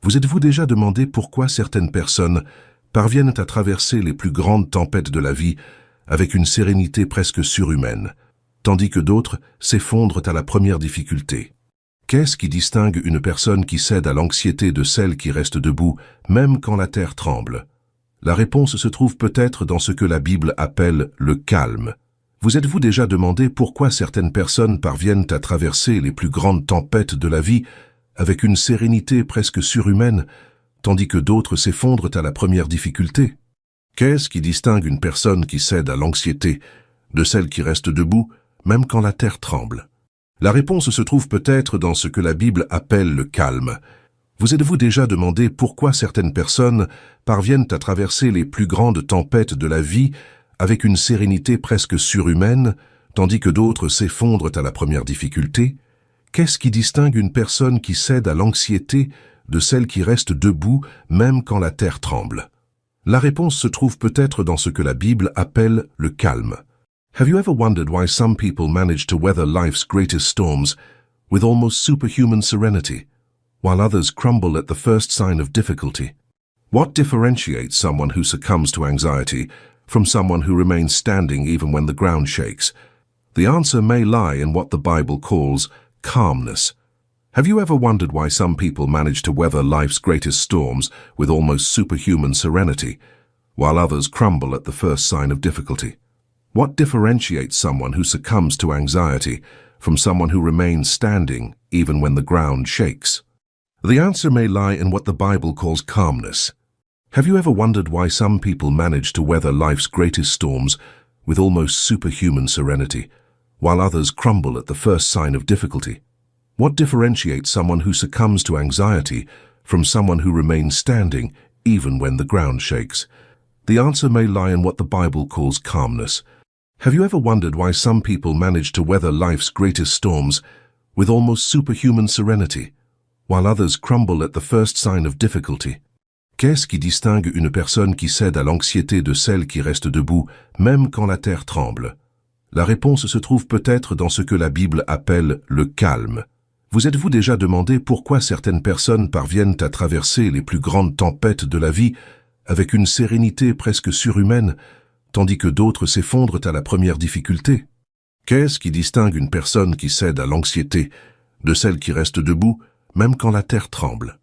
Vous êtes-vous déjà demandé pourquoi certaines personnes parviennent à traverser les plus grandes tempêtes de la vie avec une sérénité presque surhumaine, tandis que d'autres s'effondrent à la première difficulté? Qu'est-ce qui distingue une personne qui cède à l'anxiété de celle qui reste debout, même quand la terre tremble? La réponse se trouve peut-être dans ce que la Bible appelle le calme. Vous êtes-vous déjà demandé pourquoi certaines personnes parviennent à traverser les plus grandes tempêtes de la vie avec une sérénité presque surhumaine, tandis que d'autres s'effondrent à la première difficulté? Qu'est-ce qui distingue une personne qui cède à l'anxiété de celle qui reste debout, même quand la terre tremble? La réponse se trouve peut-être dans ce que la Bible appelle le calme. Vous êtes-vous déjà demandé pourquoi certaines personnes parviennent à traverser les plus grandes tempêtes de la vie avec une sérénité presque surhumaine, tandis que d'autres s'effondrent à la première difficulté? Qu'est-ce qui distingue une personne qui cède à l'anxiété de celle qui reste debout même quand la terre tremble? La réponse se trouve peut-être dans ce que la Bible appelle le calme. Have you ever wondered why some people manage to weather life's greatest storms with almost superhuman serenity, while others crumble at the first sign of difficulty? What differentiates someone who succumbs to anxiety from someone who remains standing even when the ground shakes? The answer may lie in what the Bible calls calmness. Have you ever wondered why some people manage to weather life's greatest storms with almost superhuman serenity, while others crumble at the first sign of difficulty? What differentiates someone who succumbs to anxiety from someone who remains standing even when the ground shakes? The answer may lie in what the Bible calls calmness. Have you ever wondered why some people manage to weather life's greatest storms with almost superhuman serenity, while others crumble at the first sign of difficulty? What differentiates someone who succumbs to anxiety from someone who remains standing even when the ground shakes? The answer may lie in what the Bible calls calmness. Have you ever wondered why some people manage to weather life's greatest storms with almost superhuman serenity, while others crumble at the first sign of difficulty. Qu'est-ce qui distingue une personne qui cède à l'anxiété de celle qui reste debout, même quand la terre tremble? La réponse se trouve peut-être dans ce que la Bible appelle le calme. Vous êtes-vous déjà demandé pourquoi certaines personnes parviennent à traverser les plus grandes tempêtes de la vie avec une sérénité presque surhumaine, tandis que d'autres s'effondrent à la première difficulté? Qu'est-ce qui distingue une personne qui cède à l'anxiété de celle qui reste debout, même quand la terre tremble?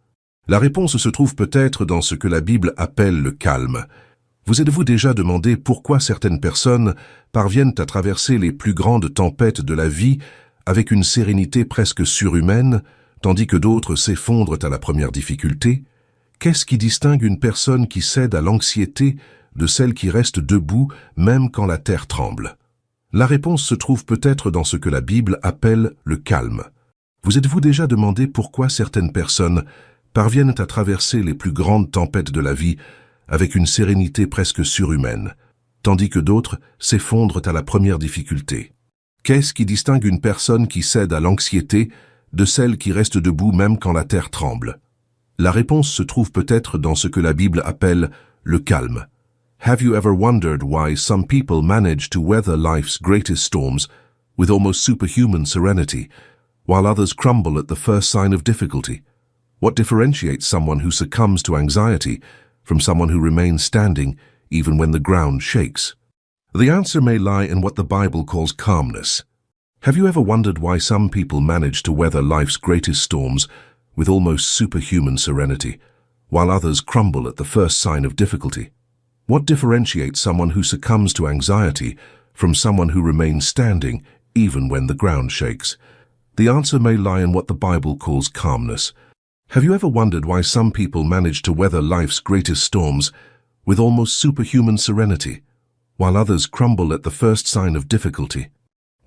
La réponse se trouve peut-être dans ce que la Bible appelle le calme. Vous êtes-vous déjà demandé pourquoi certaines personnes parviennent à traverser les plus grandes tempêtes de la vie avec une sérénité presque surhumaine, tandis que d'autres s'effondrent à la première difficulté? Qu'est-ce qui distingue une personne qui cède à l'anxiété de celle qui reste debout même quand la terre tremble? La réponse se trouve peut-être dans ce que la Bible appelle le calme. Vous êtes-vous déjà demandé pourquoi certaines personnes parviennent à traverser les plus grandes tempêtes de la vie avec une sérénité presque surhumaine, tandis que d'autres s'effondrent à la première difficulté? Qu'est-ce qui distingue une personne qui cède à l'anxiété de celle qui reste debout même quand la terre tremble? La réponse se trouve peut-être dans ce que la Bible appelle le calme. Have you ever wondered why some people manage to weather life's greatest storms with almost superhuman serenity, while others crumble at the first sign of difficulty? What differentiates someone who succumbs to anxiety from someone who remains standing even when the ground shakes? The answer may lie in what the Bible calls calmness. Have you ever wondered why some people manage to weather life's greatest storms with almost superhuman serenity, while others crumble at the first sign of difficulty? What differentiates someone who succumbs to anxiety from someone who remains standing even when the ground shakes? The answer may lie in what the Bible calls calmness. Have you ever wondered why some people manage to weather life's greatest storms with almost superhuman serenity, while others crumble at the first sign of difficulty?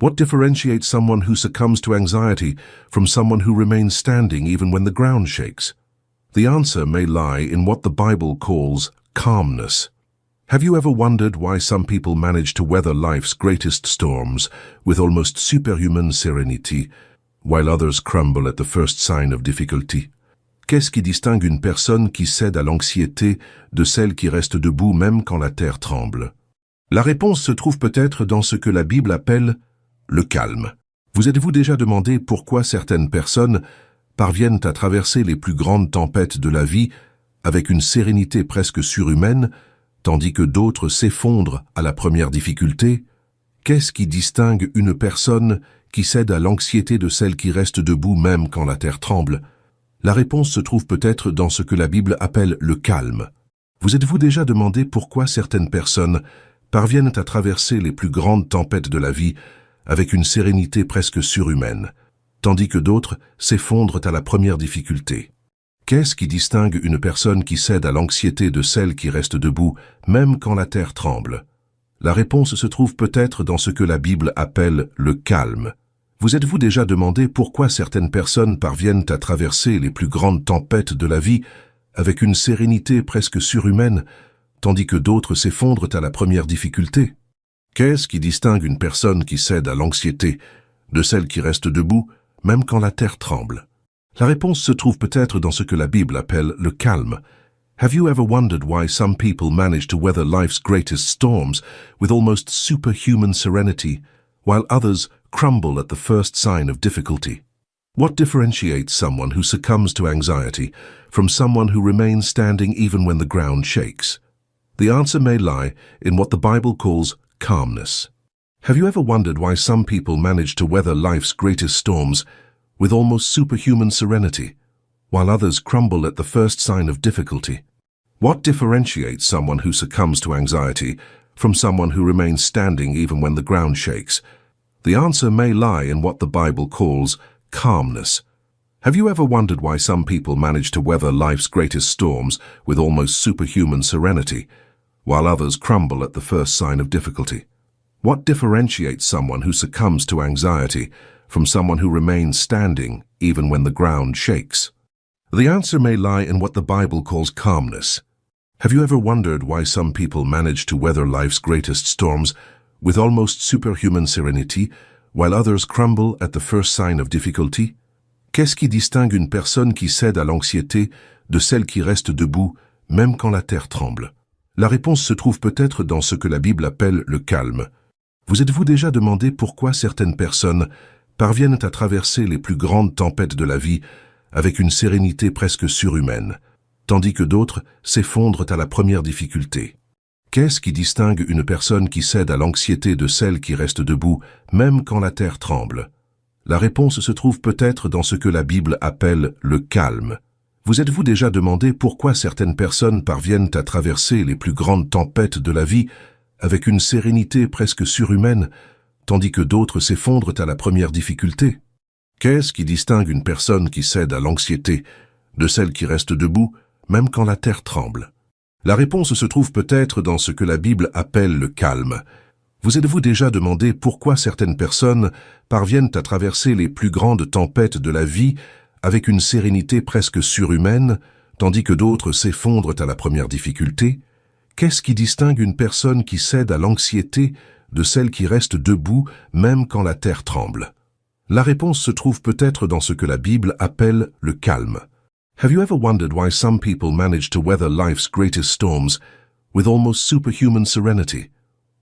What differentiates someone who succumbs to anxiety from someone who remains standing even when the ground shakes? The answer may lie in what the Bible calls calmness. Have you ever wondered why some people manage to weather life's greatest storms with almost superhuman serenity, while others crumble at the first sign of difficulty? Qu'est-ce qui distingue une personne qui cède à l'anxiété de celle qui reste debout même quand la terre tremble? La réponse se trouve peut-être dans ce que la Bible appelle le calme. Vous êtes-vous déjà demandé pourquoi certaines personnes parviennent à traverser les plus grandes tempêtes de la vie avec une sérénité presque surhumaine, tandis que d'autres s'effondrent à la première difficulté? Qu'est-ce qui distingue une personne qui cède à l'anxiété de celle qui reste debout même quand la terre tremble? La réponse se trouve peut-être dans ce que la Bible appelle le calme. Vous êtes-vous déjà demandé pourquoi certaines personnes parviennent à traverser les plus grandes tempêtes de la vie avec une sérénité presque surhumaine, tandis que d'autres s'effondrent à la première difficulté? Qu'est-ce qui distingue une personne qui cède à l'anxiété de celle qui reste debout, même quand la terre tremble? La réponse se trouve peut-être dans ce que la Bible appelle le calme. Vous êtes-vous déjà demandé pourquoi certaines personnes parviennent à traverser les plus grandes tempêtes de la vie avec une sérénité presque surhumaine, tandis que d'autres s'effondrent à la première difficulté? Qu'est-ce qui distingue une personne qui cède à l'anxiété de celle qui reste debout, même quand la terre tremble? La réponse se trouve peut-être dans ce que la Bible appelle le calme. Have you ever wondered why some people manage to weather life's greatest storms with almost superhuman serenity, while others crumble at the first sign of difficulty? What differentiates someone who succumbs to anxiety from someone who remains standing even when the ground shakes? The answer may lie in what the Bible calls calmness. Have you ever wondered why some people manage to weather life's greatest storms with almost superhuman serenity, while others crumble at the first sign of difficulty? What differentiates someone who succumbs to anxiety from someone who remains standing even when the ground shakes? The answer may lie in what the Bible calls calmness. Have you ever wondered why some people manage to weather life's greatest storms with almost superhuman serenity, while others crumble at the first sign of difficulty? What differentiates someone who succumbs to anxiety from someone who remains standing even when the ground shakes? The answer may lie in what the Bible calls calmness. Have you ever wondered why some people manage to weather life's greatest storms with almost superhuman serenity, while others crumble at the first sign of difficulty? Qu'est-ce qui distingue une personne qui cède à l'anxiété de celle qui reste debout, même quand la terre tremble? La réponse se trouve peut-être dans ce que la Bible appelle le calme. Vous êtes-vous déjà demandé pourquoi certaines personnes parviennent à traverser les plus grandes tempêtes de la vie avec une sérénité presque surhumaine, tandis que d'autres s'effondrent à la première difficulté? Qu'est-ce qui distingue une personne qui cède à l'anxiété de celle qui reste debout, même quand la terre tremble? La réponse se trouve peut-être dans ce que la Bible appelle le calme. Vous êtes-vous déjà demandé pourquoi certaines personnes parviennent à traverser les plus grandes tempêtes de la vie avec une sérénité presque surhumaine, tandis que d'autres s'effondrent à la première difficulté? Qu'est-ce qui distingue une personne qui cède à l'anxiété de celle qui reste debout, même quand la terre tremble? La réponse se trouve peut-être dans ce que la Bible appelle le calme. Vous êtes-vous déjà demandé pourquoi certaines personnes parviennent à traverser les plus grandes tempêtes de la vie avec une sérénité presque surhumaine, tandis que d'autres s'effondrent à la première difficulté? Qu'est-ce qui distingue une personne qui cède à l'anxiété de celle qui reste debout même quand la terre tremble? La réponse se trouve peut-être dans ce que la Bible appelle le calme. Have you ever wondered why some people manage to weather life's greatest storms with almost superhuman serenity,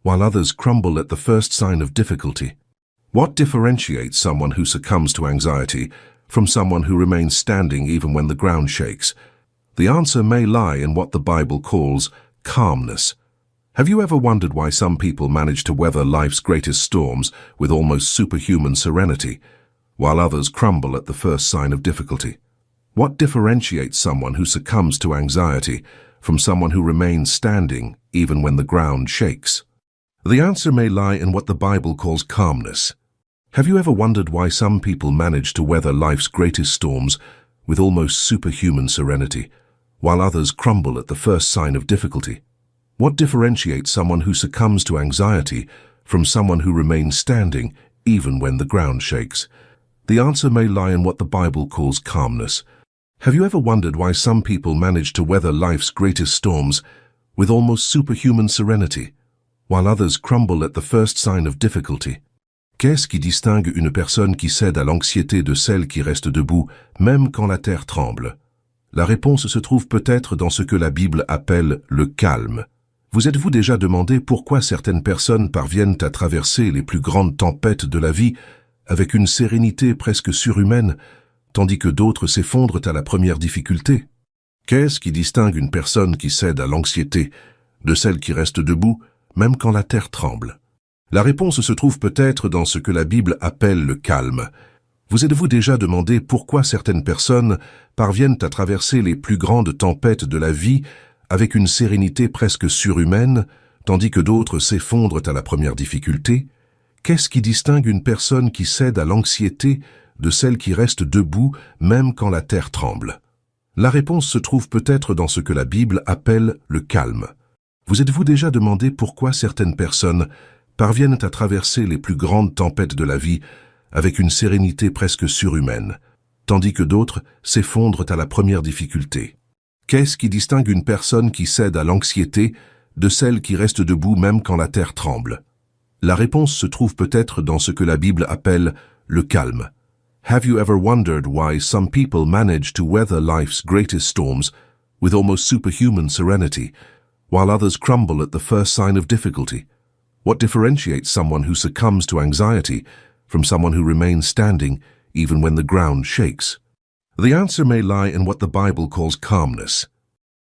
while others crumble at the first sign of difficulty? What differentiates someone who succumbs to anxiety from someone who remains standing even when the ground shakes? The answer may lie in what the Bible calls calmness. Have you ever wondered why some people manage to weather life's greatest storms with almost superhuman serenity, while others crumble at the first sign of difficulty? What differentiates someone who succumbs to anxiety from someone who remains standing even when the ground shakes? The answer may lie in what the Bible calls calmness. Have you ever wondered why some people manage to weather life's greatest storms with almost superhuman serenity, while others crumble at the first sign of difficulty? What differentiates someone who succumbs to anxiety from someone who remains standing even when the ground shakes? The answer may lie in what the Bible calls calmness. Have you ever wondered why some people manage to weather life's greatest storms with almost superhuman serenity, while others crumble at the first sign of difficulty? Qu'est-ce qui distingue une personne qui cède à l'anxiété de celle qui reste debout, même quand la terre tremble? La réponse se trouve peut-être dans ce que la Bible appelle le calme. Vous êtes-vous déjà demandé pourquoi certaines personnes parviennent à traverser les plus grandes tempêtes de la vie avec une sérénité presque surhumaine, tandis que d'autres s'effondrent à la première difficulté? Qu'est-ce qui distingue une personne qui cède à l'anxiété de celle qui reste debout, même quand la terre tremble? La réponse se trouve peut-être dans ce que la Bible appelle le calme. Vous êtes-vous déjà demandé pourquoi certaines personnes parviennent à traverser les plus grandes tempêtes de la vie avec une sérénité presque surhumaine, tandis que d'autres s'effondrent à la première difficulté? Qu'est-ce qui distingue une personne qui cède à l'anxiété de celle qui reste debout même quand la terre tremble? La réponse se trouve peut-être dans ce que la Bible appelle le calme. Vous êtes-vous déjà demandé pourquoi certaines personnes parviennent à traverser les plus grandes tempêtes de la vie avec une sérénité presque surhumaine, tandis que d'autres s'effondrent à la première difficulté? Qu'est-ce qui distingue une personne qui cède à l'anxiété de celle qui reste debout même quand la terre tremble? La réponse se trouve peut-être dans ce que la Bible appelle le calme. Have you ever wondered why some people manage to weather life's greatest storms with almost superhuman serenity, while others crumble at the first sign of difficulty? What differentiates someone who succumbs to anxiety from someone who remains standing even when the ground shakes? The answer may lie in what the Bible calls calmness.